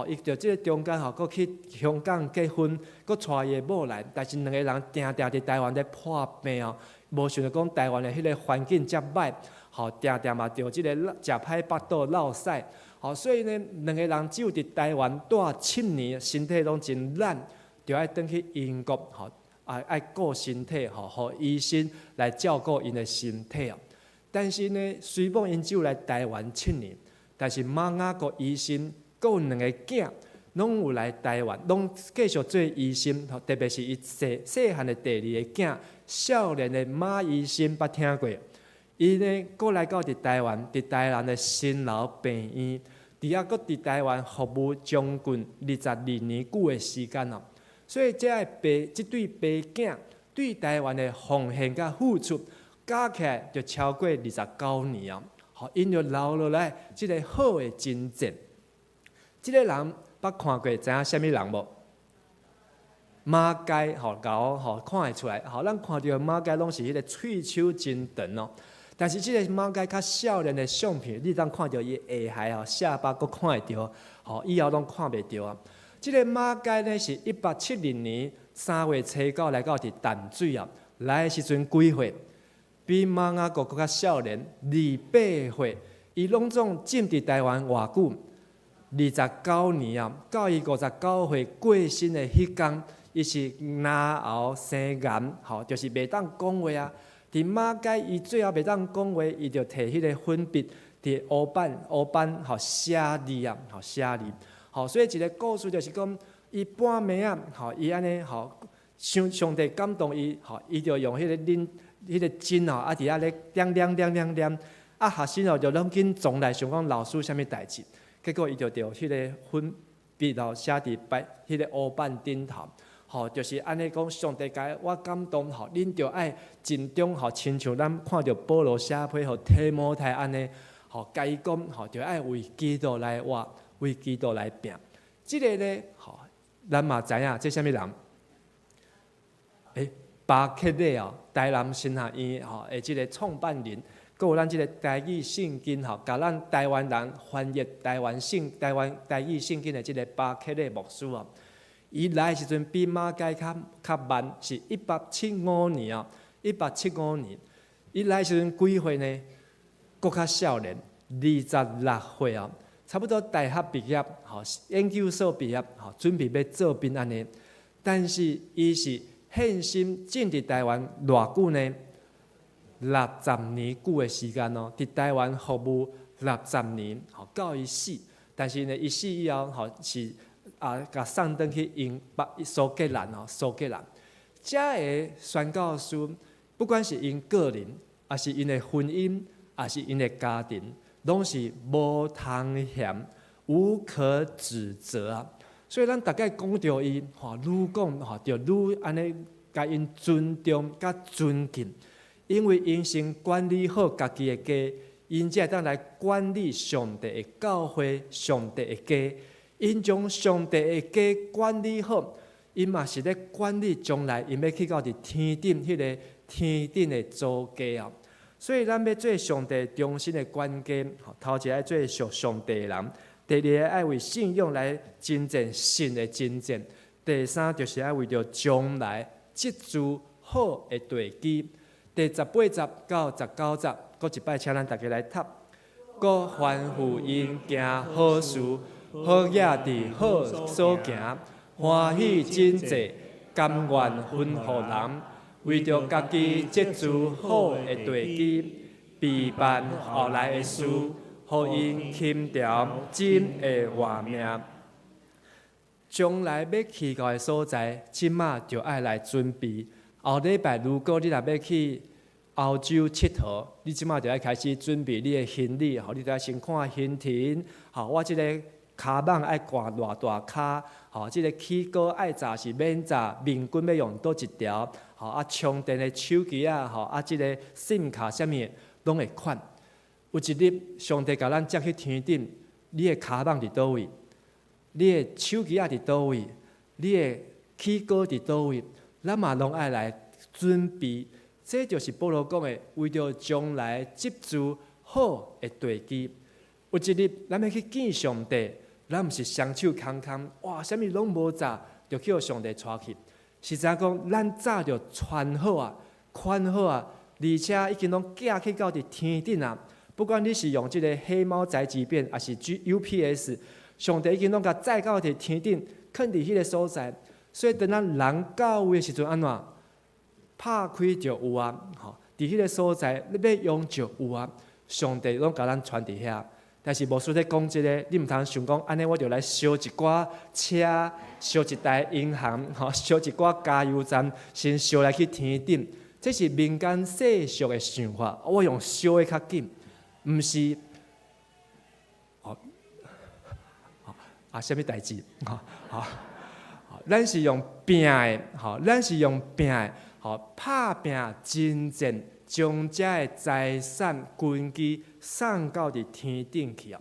伊就即个中间佫去香港结婚，佫娶伊的某来，但是2个人定伫台湾咧破病哦，无想到讲台湾的迄个环境遮歹，定嘛着即个食歹腹肚落屎，所以呢2个人只有伫台湾住7年，身体拢真烂，就爱转去英国，爱顾身体，互医生来照顾因的身体哦。但是呢，虽然因只有来台湾7年，但是马雅各医生佮有2个囝，拢有来台湾，拢继续做医生。特别是伊细汉的第2个囝，少年的马医生，捌听过。伊呢，佮来到伫台湾，伫台南的新楼病院，伫佮伫台湾服务将近22年久的时间哦。所以即对爸囝对台湾的奉献甲付出，加起来就超过29年啊！因就留落来即个好的真证。即个人捌看过，知影什么人无？马街甲我看会出来。咱看到马街拢是迄个喙手真长哦。但是即个马街较少年的相片，你当看到伊下頦下巴佫看会着，以后拢看袂着啊。即个马街呢是1870年3月初9来到伫淡水啊，来的时阵几岁？比马雅各佫较少年，28岁，伊拢总浸伫台湾偌久？29年啊，到伊59岁过身的迄天，伊是牙喉生癌，就是袂当讲话啊。伫马街，伊最后袂当讲话，伊就摕迄个粉笔伫黑板写字啊，写字。所以一个故事就是讲，伊半暝啊，伊安尼上帝感动伊，伊就用迄个迄个针伫遐咧亮，学生就拢紧撞来想讲老师啥物代志，结果伊就着迄个粉笔写伫迄个黑板顶头，就是安尼讲，上帝甲我感动，恁着爱尽忠，亲像咱看到保罗写批互提摩太安尼，甲伊讲，着爱为基督来活，为基督来拼。即个咧，咱嘛知影，即啥物人？巴克勒台南神学院的即个创办人，佮有咱即个台语圣经甲咱台湾人翻译台湾台语圣经的即个巴克勒牧师啊，伊来的时阵比马街较慢，是1875年啊，1875年，伊来的时阵几岁呢？佫较少年，26岁啊，差不多大学毕业，研究所毕业，准备要做兵安尼，但是伊是献身进伫台湾偌久呢？60年久的时间哦，伫台湾服务60年，到伊死。但是呢，伊死以后，是甲送转去苏格兰。遮个宣教师，不管是因个人，还是因的婚姻，还是因的家庭，拢是无通嫌，无可指责啊。所以咱大概讲到伊，愈讲就愈安尼，甲因尊重甲尊敬，因为因先管理好家己的家，因才会当来管理上帝的教会、上帝的家。因将上帝的家管理好，因嘛是咧管理将来，因要去到伫天顶迄个天顶的祖家啊。所以咱要做上帝中心的管家，头一个爱做属上帝的人，第二个爱为信仰来真正信的真正，第三就是爱为着将来积聚好的地基。第18节到19节，搁一摆请咱大家来读。搁凡福因行好事，好业伫好所行，欢喜真济，甘愿分互人，为着家己积聚好的地基，备办后来的事，互因钦调真的活命。将来要去到的所在，即马就爱来准备。后礼拜如果你若要去欧洲佚佗，你即马就要开始准备你的行李，你就要先看行程。我即个骹蠓爱挂偌大骹，即个起锅爱炸是免炸，面筋要用倒一条，充电的手机即个 SIM 卡啥物拢会款。有一日，上帝甲咱接去天顶，你的骹蠓伫倒位？你的手机伫倒位？你的起锅伫倒位？咱嘛拢爱来准备。这就是保罗讲的，为着将来积聚好的地基。有一日，咱要去见上帝，咱毋是双手空空，哇，啥物拢无做，就叫上帝带去。实在讲，咱早就穿好啊，款好啊，而且已经拢寄去到伫天顶啊。不管你是用即个黑猫宅急便，还是 UPS， 上帝已经拢甲载到伫天顶，囥伫迄个所在。所以等咱人到位的时阵，安怎？拍开就有啊，伫迄个所在，你要用就有啊。上帝拢甲咱传伫遐，但是无说咧讲即个，你毋通想讲安尼，我就来烧一寡车，烧一台银行，烧一寡加油站，先烧来去天顶。这是民间世俗的想法，我用烧的较紧，毋是啥物代志？咱是用拼的，咱是用拼的。拍拼真正将这的财产根基送到伫天顶去啊！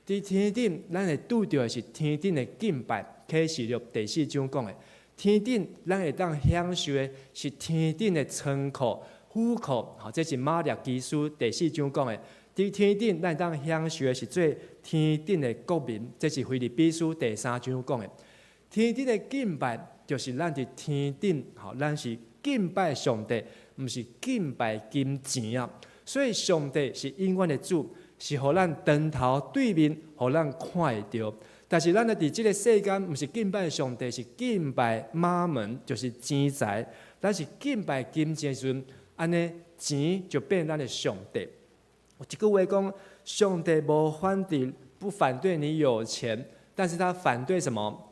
伫天顶，咱会拄到的是天顶的敬拜。启示录第4章讲的，天顶咱会当享受的是天顶的仓库、府库。这是马略基书第4章讲的。伫天顶，咱会当享受的是做天顶的国民。这是腓立比书第3章讲的。天顶的敬拜就是咱伫天顶，咱是敬拜上帝，毋是敬拜金钱啊！所以上帝是永远的主，是互咱长头对面，互咱看会到。但是咱伫即个世间，毋是敬拜上帝，是敬拜马门，就是钱财。咱是敬拜金钱的时阵，安尼钱就变咱的上帝。有一句话讲，上帝不反对你有钱，但是他反对什么？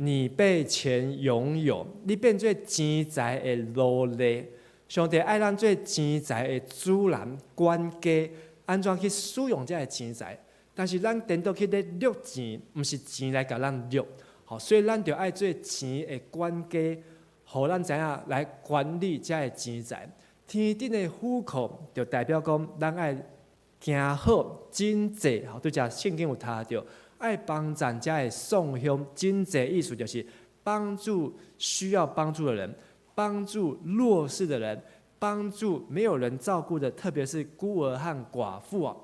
你被钱拥有，你变做钱财的奴隶。上帝爱咱做钱财的主人、管家，安怎去使用这个钱财？但是咱颠倒去咧掠钱，毋是钱来甲咱掠。所以咱就爱做钱的管家，互咱知影来管理这个钱财。天顶的府库就代表讲，咱爱行好真济。对只圣经有读到。爱帮咱家的送香，真济意思就是帮助需要帮助的人，帮助弱势的人，帮助没有人照顾的，特别是孤儿和寡妇啊。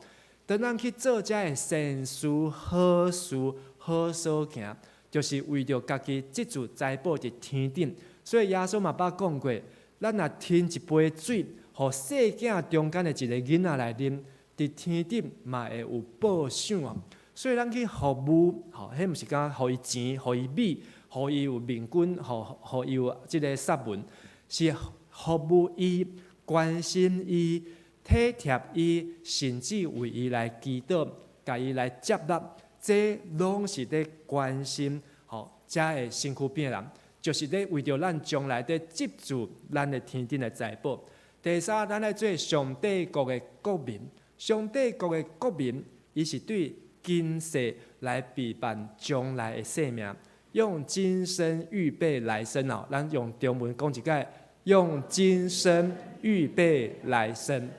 等咱去做这的善事、好事、好所行，就是为着家己积聚财宝伫天顶。所以耶稣嘛捌讲过，咱若添一杯水，互细囝中间的一个囡仔来啉，伫天顶嘛会有报赏啊。所以咱去服务，迄毋是讲互伊钱、互伊米、互伊有面筋、互伊有即个杀文，是服务伊、关心伊、体贴伊，甚至为伊来祈祷，甲伊来接纳，这拢是咧关心，遮的身躯边的人，就是咧为着咱将来咧积聚咱的天顶的财宝。第三，咱来做上帝国的国民，上帝国的国民，伊是对今世来备办将来的生命，用今生预备来生哦。咱用中文讲一解，用今生预备来生。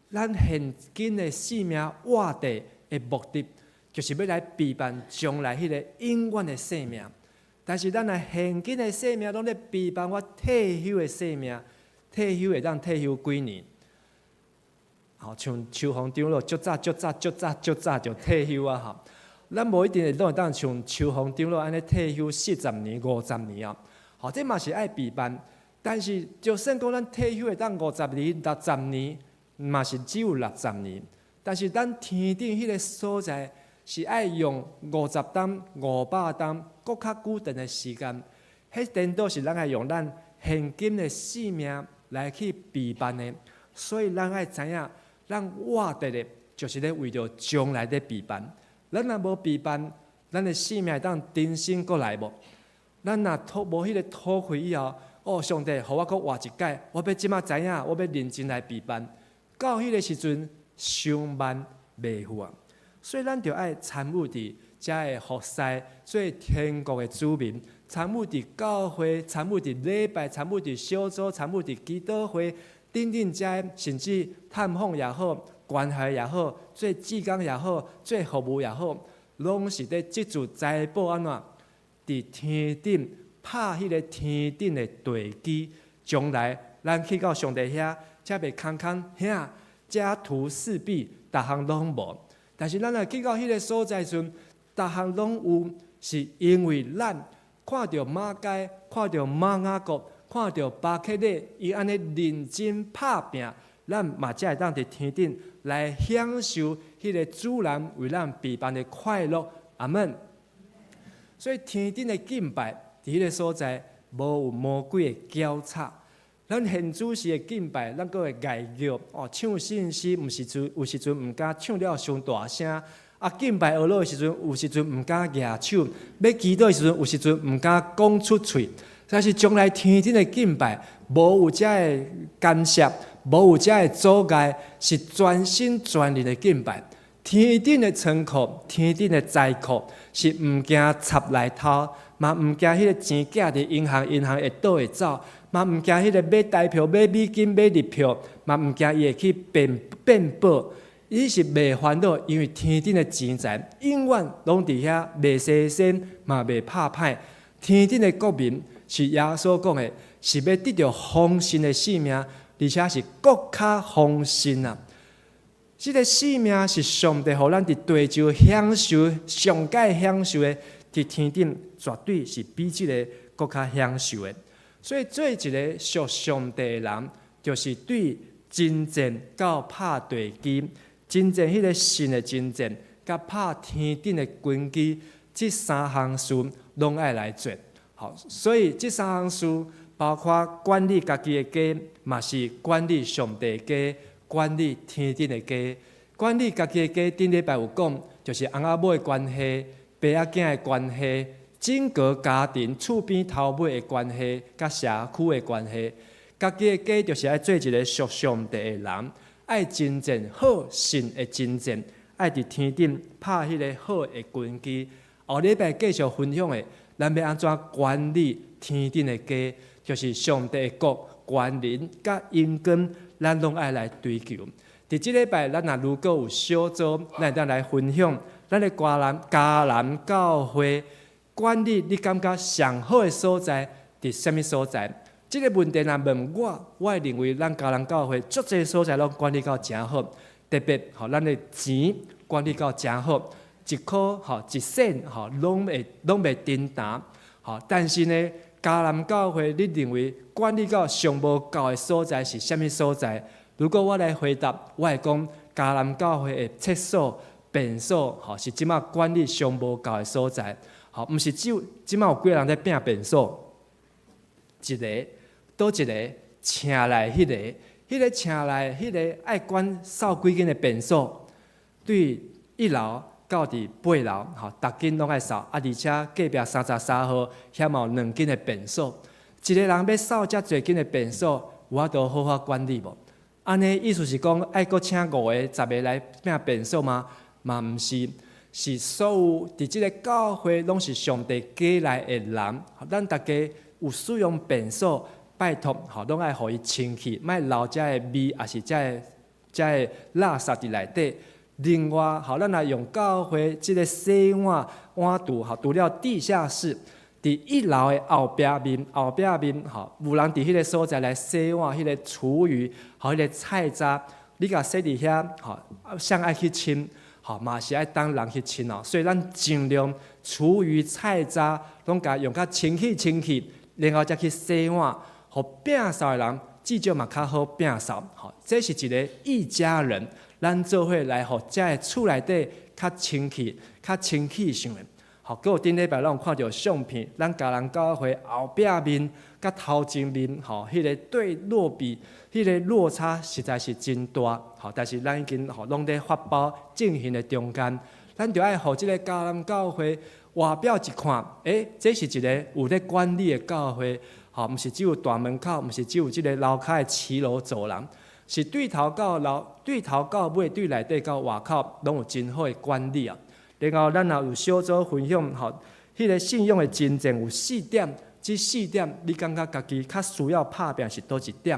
咱现今的性命活地的目的，就是要来备办将来迄个永远的生命。但是咱若现今的生命拢咧陪伴我退休的生命，退休会当退休几年？好，像秋风长老足早就退休啊！哈，咱无一定会当像秋风长老安尼退休40年、50年啊！好，这嘛是爱陪伴，但是就算讲咱退休会当50年、60年，嘛是只有60年。但是咱天顶迄个所在，是爱用50担、500担，搁较久长的时间。迄颠倒是咱爱用咱现今的性命来去陪伴的，所以咱爱知影。咱活着的，就是咧为着将来的陪伴。咱若无陪伴，咱的生命会当重新过来无？咱若无迄个讨开以后，哦，上帝，互我搁活一届，我要即马知影，我要认真来陪伴。到迄个时阵，上万袂赴啊！所以咱着爱参与伫遮的服侍，做天国的子民，参与伫教会，参与伫礼拜，参与伫小组，参与伫祈祷会。等等遮，甚至探访也好，关怀也好，做志工也好，做服务也好，拢是咧即主财宝安怎？伫天顶拍迄个天顶的地基，将来咱去到上帝遐，才袂空空遐，家徒四壁，逐项拢无。但是咱若去到迄个所在时阵，逐项拢有，是因为咱看到马街，看到马雅各。看到巴克勒伊安尼认真拍拼，咱嘛才会当伫天顶来享受迄个主人为咱陪伴的快乐。阿门。所以天顶的敬拜伫迄个所在，无有魔鬼的搅吵。咱现主时的敬拜，咱阁会爱叫哦，唱信息，有时阵毋敢唱了伤大声。啊，敬拜学落的时阵，有时阵毋敢举手；要祈祷的时阵，有时阵毋敢讲出嘴。但是将来天顶的敬拜，无有遮的干涉，无有遮的阻碍，是全心全意的敬拜。天顶的仓库，天顶的财库，是毋惊插来头，嘛毋惊迄个钱寄伫银行会倒会走，嘛毋惊迄个买台票、买美金、买日票，嘛毋惊伊会去变宝。伊是袂烦恼，因为天顶的钱财永远拢伫遐，袂牺牲，嘛袂拍歹。天顶的国民。是耶稣讲的，是要得到丰盛的性命，而且是更较丰盛啊！这个性命是上帝互咱伫地上享受、上界享受的，伫天顶绝对是比这个更较享受的。所以做一个属上帝的人，就是对真正到拍地基，真正迄个神的真正，甲拍天顶的根基，这三项事拢爱来做。好，所以这三项事包括管理家己的家，嘛是管理上帝的家，管理天顶的家。管理家己的家，顶礼拜有讲，就是翁仔某的关系、爸仔囝的关系、整个家庭厝边头尾的关系，甲社区的关系。家己的家就是爱做一个属上帝的人，爱真正好神的真正，爱伫天顶拍迄个好的根基。后礼拜继续分享的。咱要安怎管理天顶的家？就是上帝的国、权能甲恩根，咱拢爱来追求。伫即礼拜，咱如果有小组，咱会当来分享咱的迦南教会管理，你感觉上好的所在伫什么所在？这个问题若问我会认为咱迦南教会足侪所在拢管理到真好，特别咱的钱管理到真好。一颗一sen拢袂颠倒，但是呢，迦南教会你认为管理到上无够的所在是啥物所在？如果我来回答，我会讲迦南教会的厕所、便所，是即马管理上无够的所在。毋是只有即马有几个人在拼便所，一个倒一个请来迄个请来迄个爱管扫几间的便所，对1楼。到伫8楼，逐间拢爱扫，而且隔壁33号遐嘛有2间的便所，一个人要扫遮侪间的便所，有法度好好管理无？安尼意思是讲，爱阁请5个、10个来拼便所吗？嘛毋是，是所有伫即个教会拢是上帝家内的人，咱大家有使用便所，拜托，拢爱互伊清气，莫留遮的味，也是遮的垃圾伫内底。另外，咱来用教会即个洗碗တူ了地下室，伫1楼的后壁面，有人伫迄个所在来洗碗，迄个厨余，迄个菜渣，你甲洗伫遐，谁爱去清，嘛是爱当人去清哦。所以咱尽量厨余菜渣，拢甲用较清气，然后再去洗碗，互摒扫的人至少嘛较好摒扫。这是一个一家人，咱做伙来互遮个厝内底较清气上的。搁有顶礼拜，咱有看到相片，咱家人教会后壁面甲头前面，迄个对落比，迄个落差实在是真大。但是咱已经拢在发包进行的中间，咱就爱互即个家人教会外表一看，这是一个有咧管理的教会，毋是只有大门口，毋是只有即个楼骹的骑楼走廊，是对头到尾，对内底到外口，拢有真好的管理啊。然后咱也有小组分享，迄个信用的真正有4点，这4点你感觉家己较需要拍拼是倒一点？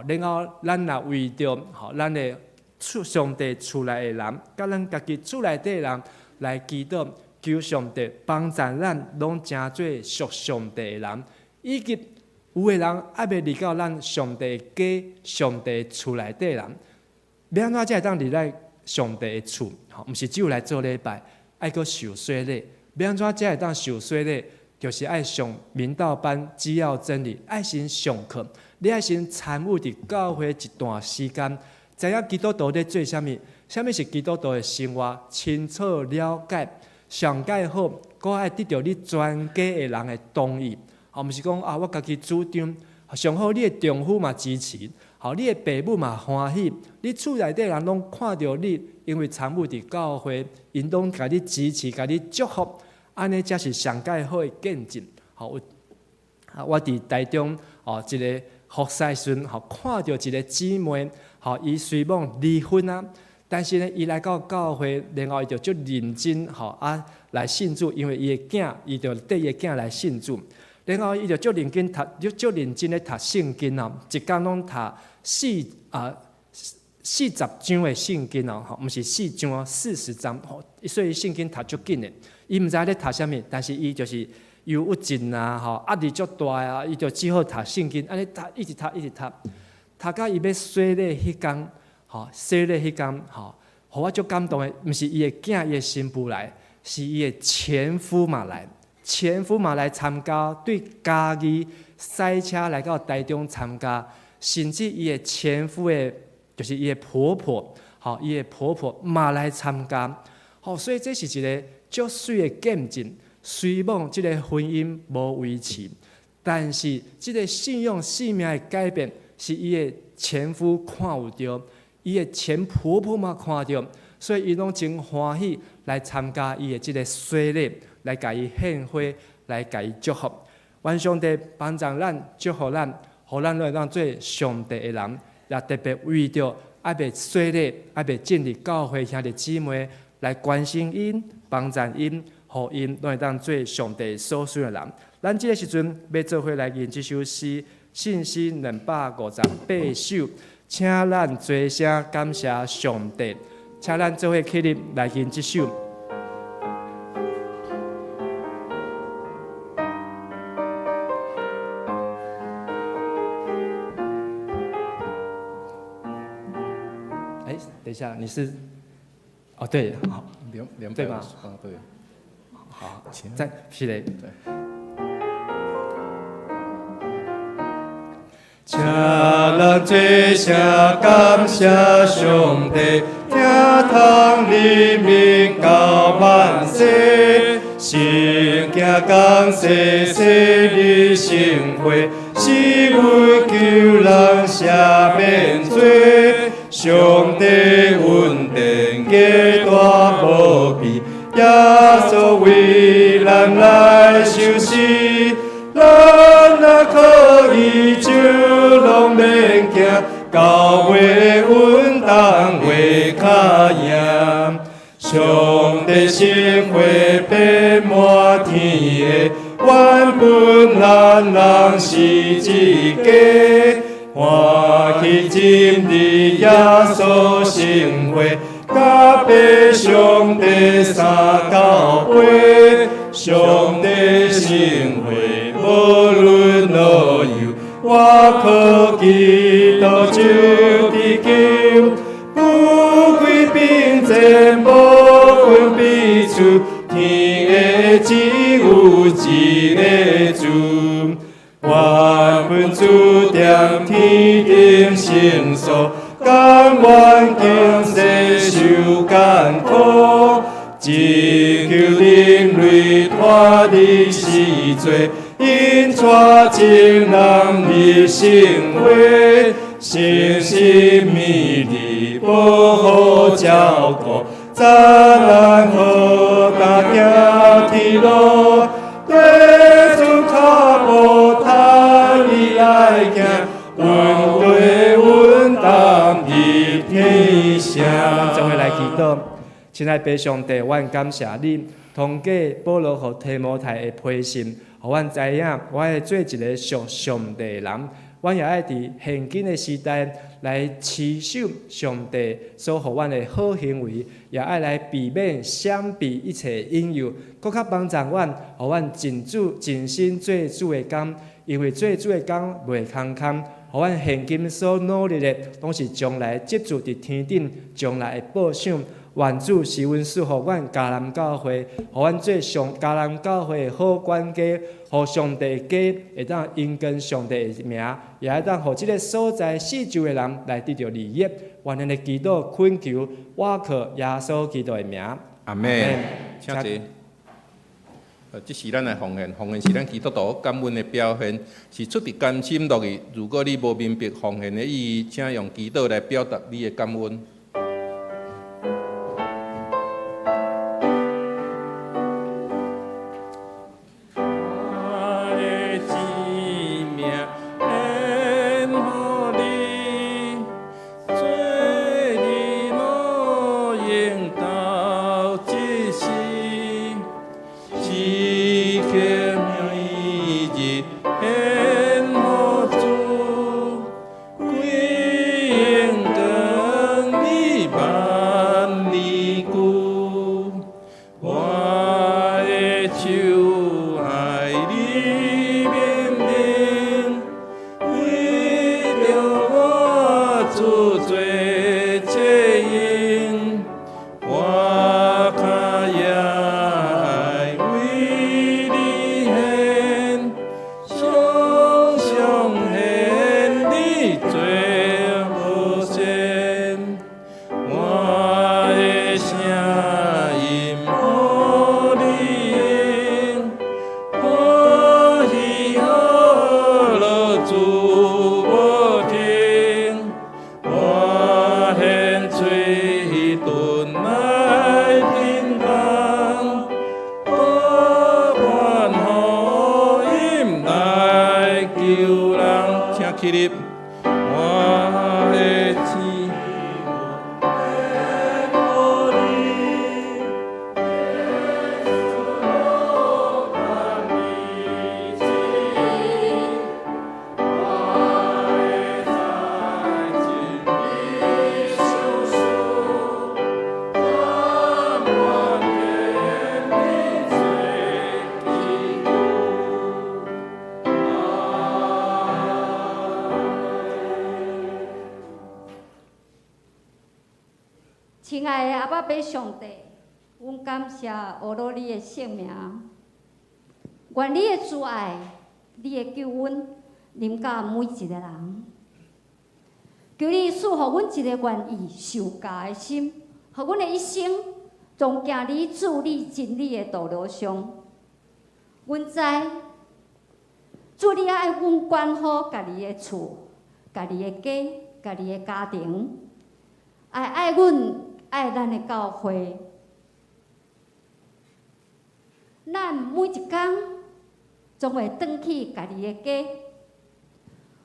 然后咱也为着咱的上帝厝内的人，甲咱家己厝内底的人来祈祷，求上帝帮助咱，拢成做属上帝的人，以及有的人还未离到咱上帝的家、上帝厝内底的人，要安怎才会当离来上帝的厝？毋是只有来做礼拜。爱阁受洗礼，要安怎才会当受洗礼？就是爱上明道班只要真理，爱先上课，你爱先参与伫教会一段时间，知影基督徒咧做啥物，啥物是基督徒的生活，清楚了解，上介好，阁爱得到你全家的人的同意，毋是讲我家己主张，上好你的丈夫嘛支持，你的爸母嘛欢喜，你厝内底人拢看到你。因为参与伫教会，因拢甲你支持、甲你祝福，安尼才是上介好的见证。我伫台中一个服侍时，看到一个姊妹，伊虽梦离婚啊，但是呢，伊来到教会，然后伊就足认真，来信主，因为伊的囝，伊就缀伊的囝来信主，然后伊就足认真读，足认真咧读圣经啊，一工拢读40章的圣经毋是4章40章，所以圣经读足紧的。伊毋知咧读啥物，但是伊就是忧郁症啊，压力足大啊，伊就只好读圣经，安尼读一直读，读到伊要洗礼迄天，洗礼迄天，互我足感动的，毋是伊的囝、伊的新妇来，是伊的前夫嘛来，前夫嘛来参加，对家己塞车来到台中参加，甚至伊的前夫的。就是伊的婆婆，伊的婆婆嘛来参加，所以这是一个足水的见证。虽望这个婚姻无维持，但是这个信仰生命的改变，是伊的前夫看有着，伊的前婆婆嘛看着，所以伊拢真欢喜来参加伊的这个洗礼，来甲伊献花，来甲伊祝福。愿上帝帮助咱，祝福咱，互咱来当做上帝的人。也特别为着爱被洗礼、爱被进入教会兄弟姊妹来关心因、帮助因、互因拢会当做上帝所需的人。咱这个时阵要做伙来念这首诗，信心258首，请咱做声感谢上帝，请咱做伙起立来念这首。等一下，你是？对，好，对吗？对，好，再是嘞。请咱做声感谢上帝，听通黎明到万世，圣经讲世世你成会，是为救人赦免罪。上帝恩典极大无比，耶稣为咱来受死，咱若可以就拢免惊，到尾稳当为较赢。上帝心花遍满天的，原本咱人是一家。欢喜今日耶稣生活，甲被上帝三交杯，上帝生活。我靠基督就地球，富贵并前无分彼此，天的只有一个主。原本注定天定成数，甘愿经世受艰苦，只求人类脱离死罪，因带情人的生活，诚心美丽保护照顾，早难好甲行天路，对出脚步踏伊来行，稳对稳当入天城。将会来祈祷，亲爱的上帝，阮感谢你，通过保罗和提摩太的批信，互阮知影，我会做一个属上帝的人。阮也爱伫现今的时代来持守上帝所互阮的好行为，也爱来避免闪避一切引诱，搁较帮助阮，互阮尽心做主的工，因为做主的工袂空空。互阮现今所努力的，拢是将来接住伫天顶将来的报赏。愿主是阮赐互阮迦南教会，互阮做迦南教会的好管家，互上帝的家会当因跟上帝的名，也会当互即个所在四周的人来得到利益。愿咱的祈祷恳求，我靠耶稣基督的名。阿门。请坐。这是咱的奉献，奉献是咱基督徒感恩的表现，是出于甘心乐意。如果你无明白奉献的意义，请用祈祷来表达你的感恩。起立，我的天。亲爱的阿爸爸上帝，阮感谢学罗你的圣名，愿你的慈爱、你的救恩临到每一个人。求你赐予阮一个愿意受教的心，予阮的一生总行你主你真理的道路上。阮知，主你爱阮管好家己的厝、家己的家、家己的家庭，爱阮。爱咱的教会，咱每一天总会转去家己的家。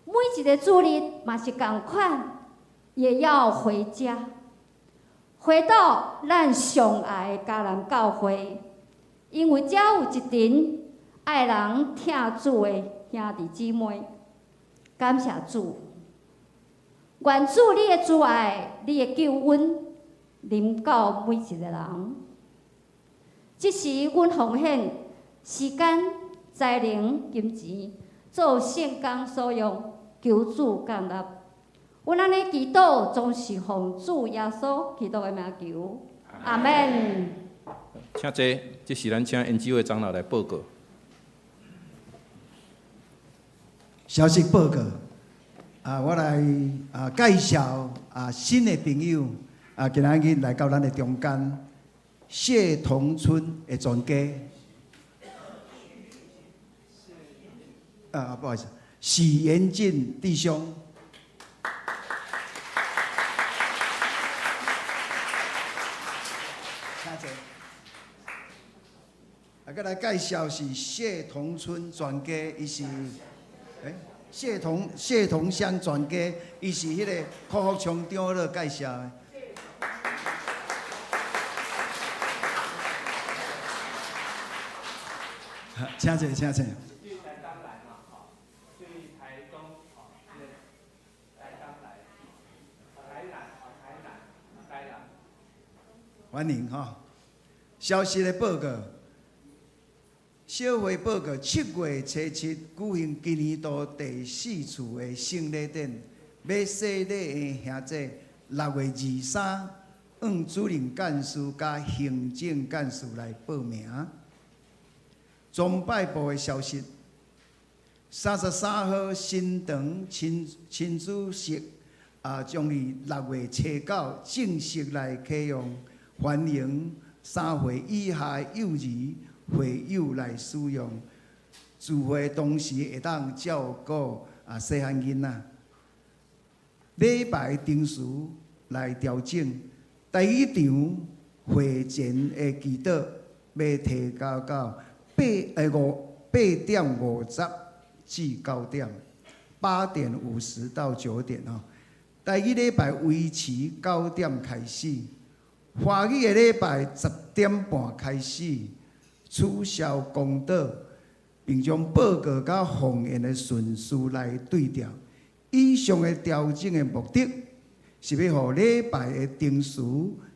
每一个主日嘛是同款，也要回家，回到咱上爱的迦南教会，因为遮有一群爱人听主的兄弟姊妹。感谢主，愿主你的慈爱、你的救恩。临到每一个人，即时阮奉献时间、才能、金钱，做圣工所用，求主降临。阮安尼祈祷，总是奉主耶稣基督的名求，阿门。请坐，这是咱请研究会长老来报告。消息报告，我来介绍新的朋友，今仔日来到咱的中间，谢同村的全家。不好意思，许延进弟兄。再来介绍是谢同村全家，伊是谢同乡全家，伊是迄个科学厂长咧介绍的。请坐，请坐。欢迎哈！消息的报告，小会报告，7月初7举行今年度第4次的圣礼典，要洗礼的兄弟6月23，按主任干事加行政干事来报名。宗拜部的消息，33号新堂亲子式将于6月初9正式来启用。欢迎3岁以下幼儿会友来使用，聚会同时会当照顾细汉囡仔。礼拜定时来调整，第1场会前的祈祷要提高到8點50至9點，8點50到9點哦。第1禮拜維持9點開始。華語的禮拜10點半開始取消公道，並將報告甲奉獻的順序來對調。以上的調整的目的，是要讓禮拜的定時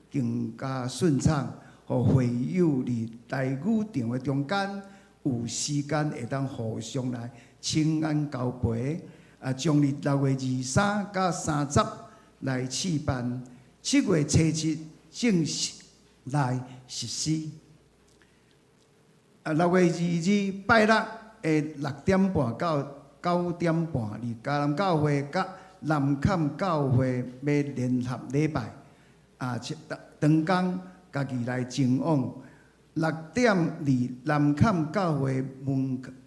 更加順暢，讓會友佇台語場的中間有時間會當互相來請安交陪。將於6月23到30來試辦，7月初7。正式来实施。6月22拜六的6點半到9點半，離嘉南教會甲南崁教會要聯合禮拜，當工家己來前往6點離南崁教會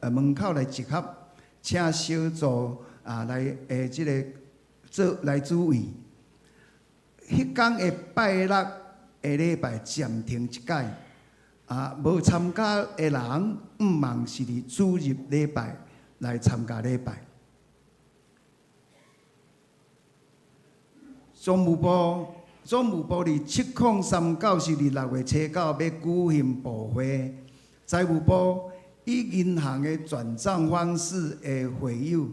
門口來集合，請小組來即個做來主位。迄天的拜六的禮拜暫停一解，無參加的人毋茫是佇主日禮拜來參加禮拜。總務部佇7039是佇6月初9要舉行部會，財務部以銀行的轉賬方式的會友，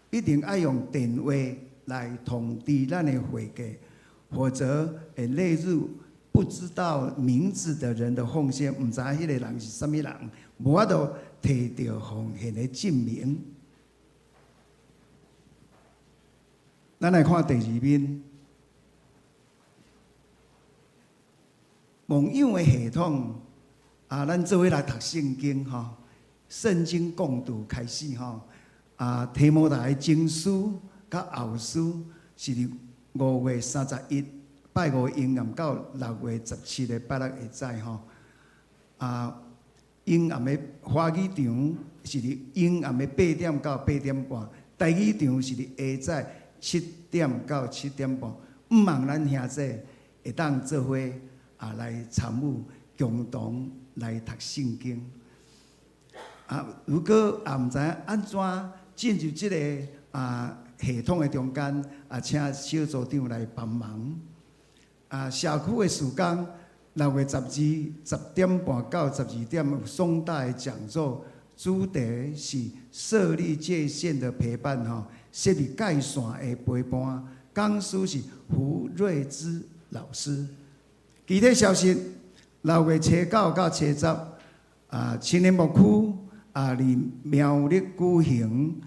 一定要用電話來通知咱的會計。否則會列入不知道名字的人的奉獻，唔知迄個人是啥物人，無法度摕到奉獻的證明。咱來看第2面，網友的系統咱做伙來讀聖經吼，聖經共讀開始吼，提摩太經書甲後書是佇5月31拜5陰暗到6月17的拜六會載吼，陰暗的華語場是佇陰暗的8點到8點半，第2場是佇下晝7點到7點半。毋茫咱兄弟會當做伙來參與，共同來讀聖經。如果毋知安怎進入這個系統的中間，請小組長來幫忙。社區的時間6月12 10點半到12點有雙大的講座，主題是設立界線的陪伴吼，設立界線的陪伴。講師是胡瑞芝老師。具體消息6月初9到初10，青年牧區伫苗栗举行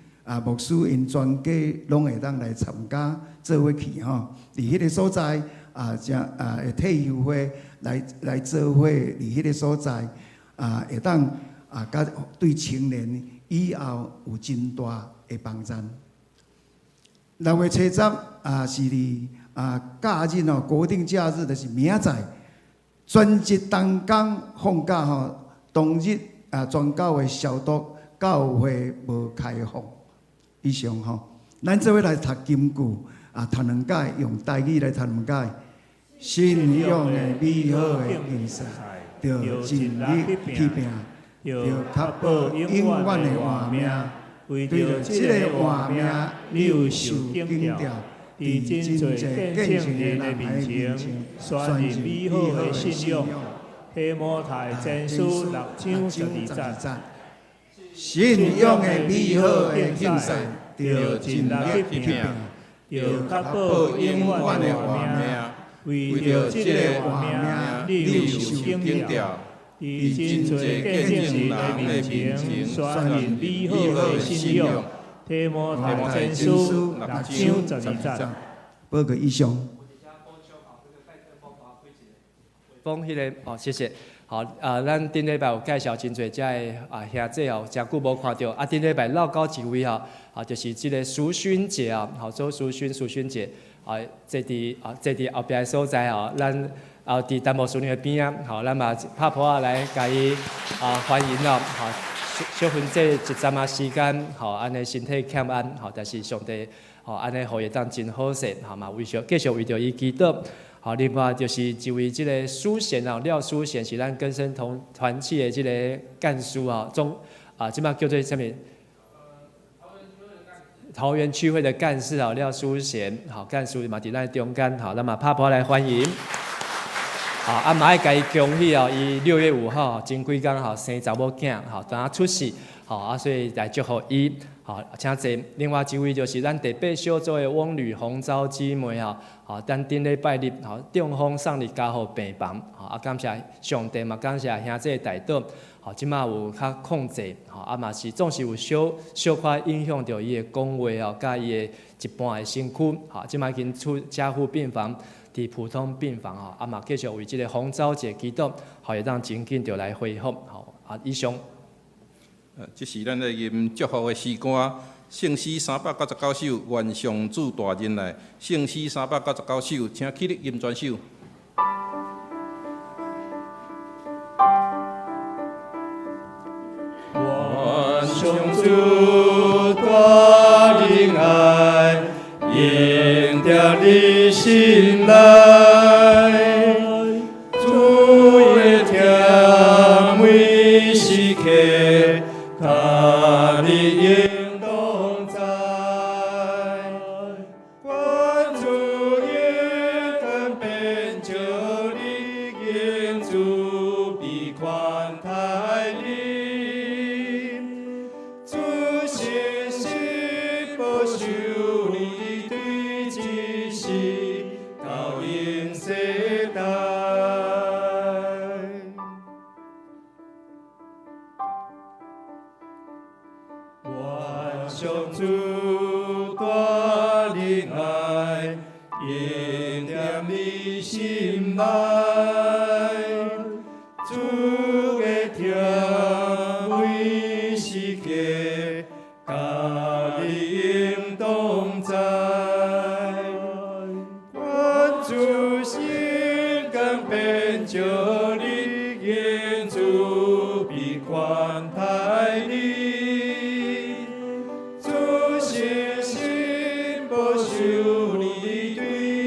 牧师因全家拢会当来参加做伙去吼。伫迄个所在会退休会来做伙，伫迄个所在会当甲对青年以后有真大的帮助。6月初10是伫假日哦，国定假日就是明仔载，全日当工放假吼，当日全教会消毒，教会无开放。以上吼，咱做伙来读金句读两解，用台语来读两解。信仰的美好的竞赛，着尽力去拼，着确保永远的活命。为着这个活命，你有受警调，伫真侪见证的人的面前，宣认美好的信仰。提摩太前书6章12节。信仰的美好的竞赛，着尽力去拼，着确保永远的活命。为着这个活命，你有受警调。伫真侪见证人的面前，宣认美好的信仰。提摩太前书6章12节。报告以上。讲迄个谢谢。好咱顶礼拜有介绍真侪遮的兄弟哦，诚久无看到。顶礼拜落到一位就是即个淑勋姐做淑勋姐坐伫后壁的所在咱。伫陈牧师娘的边咱嘛拍婆来甲伊欢迎小分这一阵时间安尼身体欠安但是上帝安尼互伊当真好势嘛继续为着伊祈祷另外就是一位即个书贤廖书贤是咱根生团契的即个干事即摆叫做啥物？桃园区会的干事廖书贤干事嘛伫咱中间咱嘛拍婆来欢迎。嘛爱甲伊恭喜伊6月5号前几工生查某囝当出世所以来祝福伊请坐。另外一位就是咱第8小组的翁女红昭姊妹咱顶礼拜日中风送入家护病房感谢上帝嘛，感谢兄弟代祷即马有较控制嘛是总是有小可影响到伊的讲话甲伊的一半的身躯即马已经出加护病房。伫普通病房嘛继续为即个洪昭节祈祷，会当真紧就来恢复以上。这是咱的吟祝福的诗歌，圣诗399首，愿上主大人来。圣诗399首，请起立吟全首。愿上主大人来。应着你心来，主的甜美时刻，他你应同在。关注应更变就你应主比宽待你，主信心保守你。到永世代，愿上主大仁爱，应念你心内，主的甜美时刻，甲你应同在。就你应主比宽待你，主信心保守你对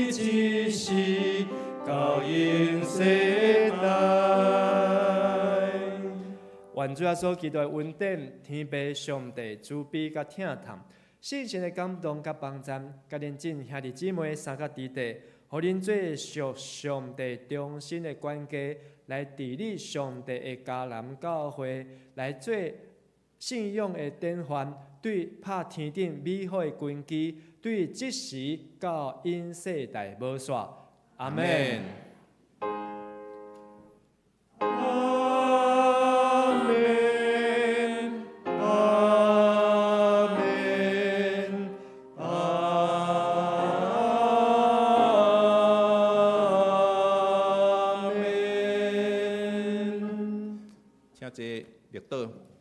一世到永世代。愿主耶稣基督的恩典、天父上帝慈悲甲疼痛、圣神的感动甲帮助，甲恁真兄弟姊妹三角地地。互恁做属上帝忠心的管家，来治理上帝的迦南教会，来做信仰的典范，对拍天顶美好的根基，对即时到永世代无煞。阿门。阿门。跌倒。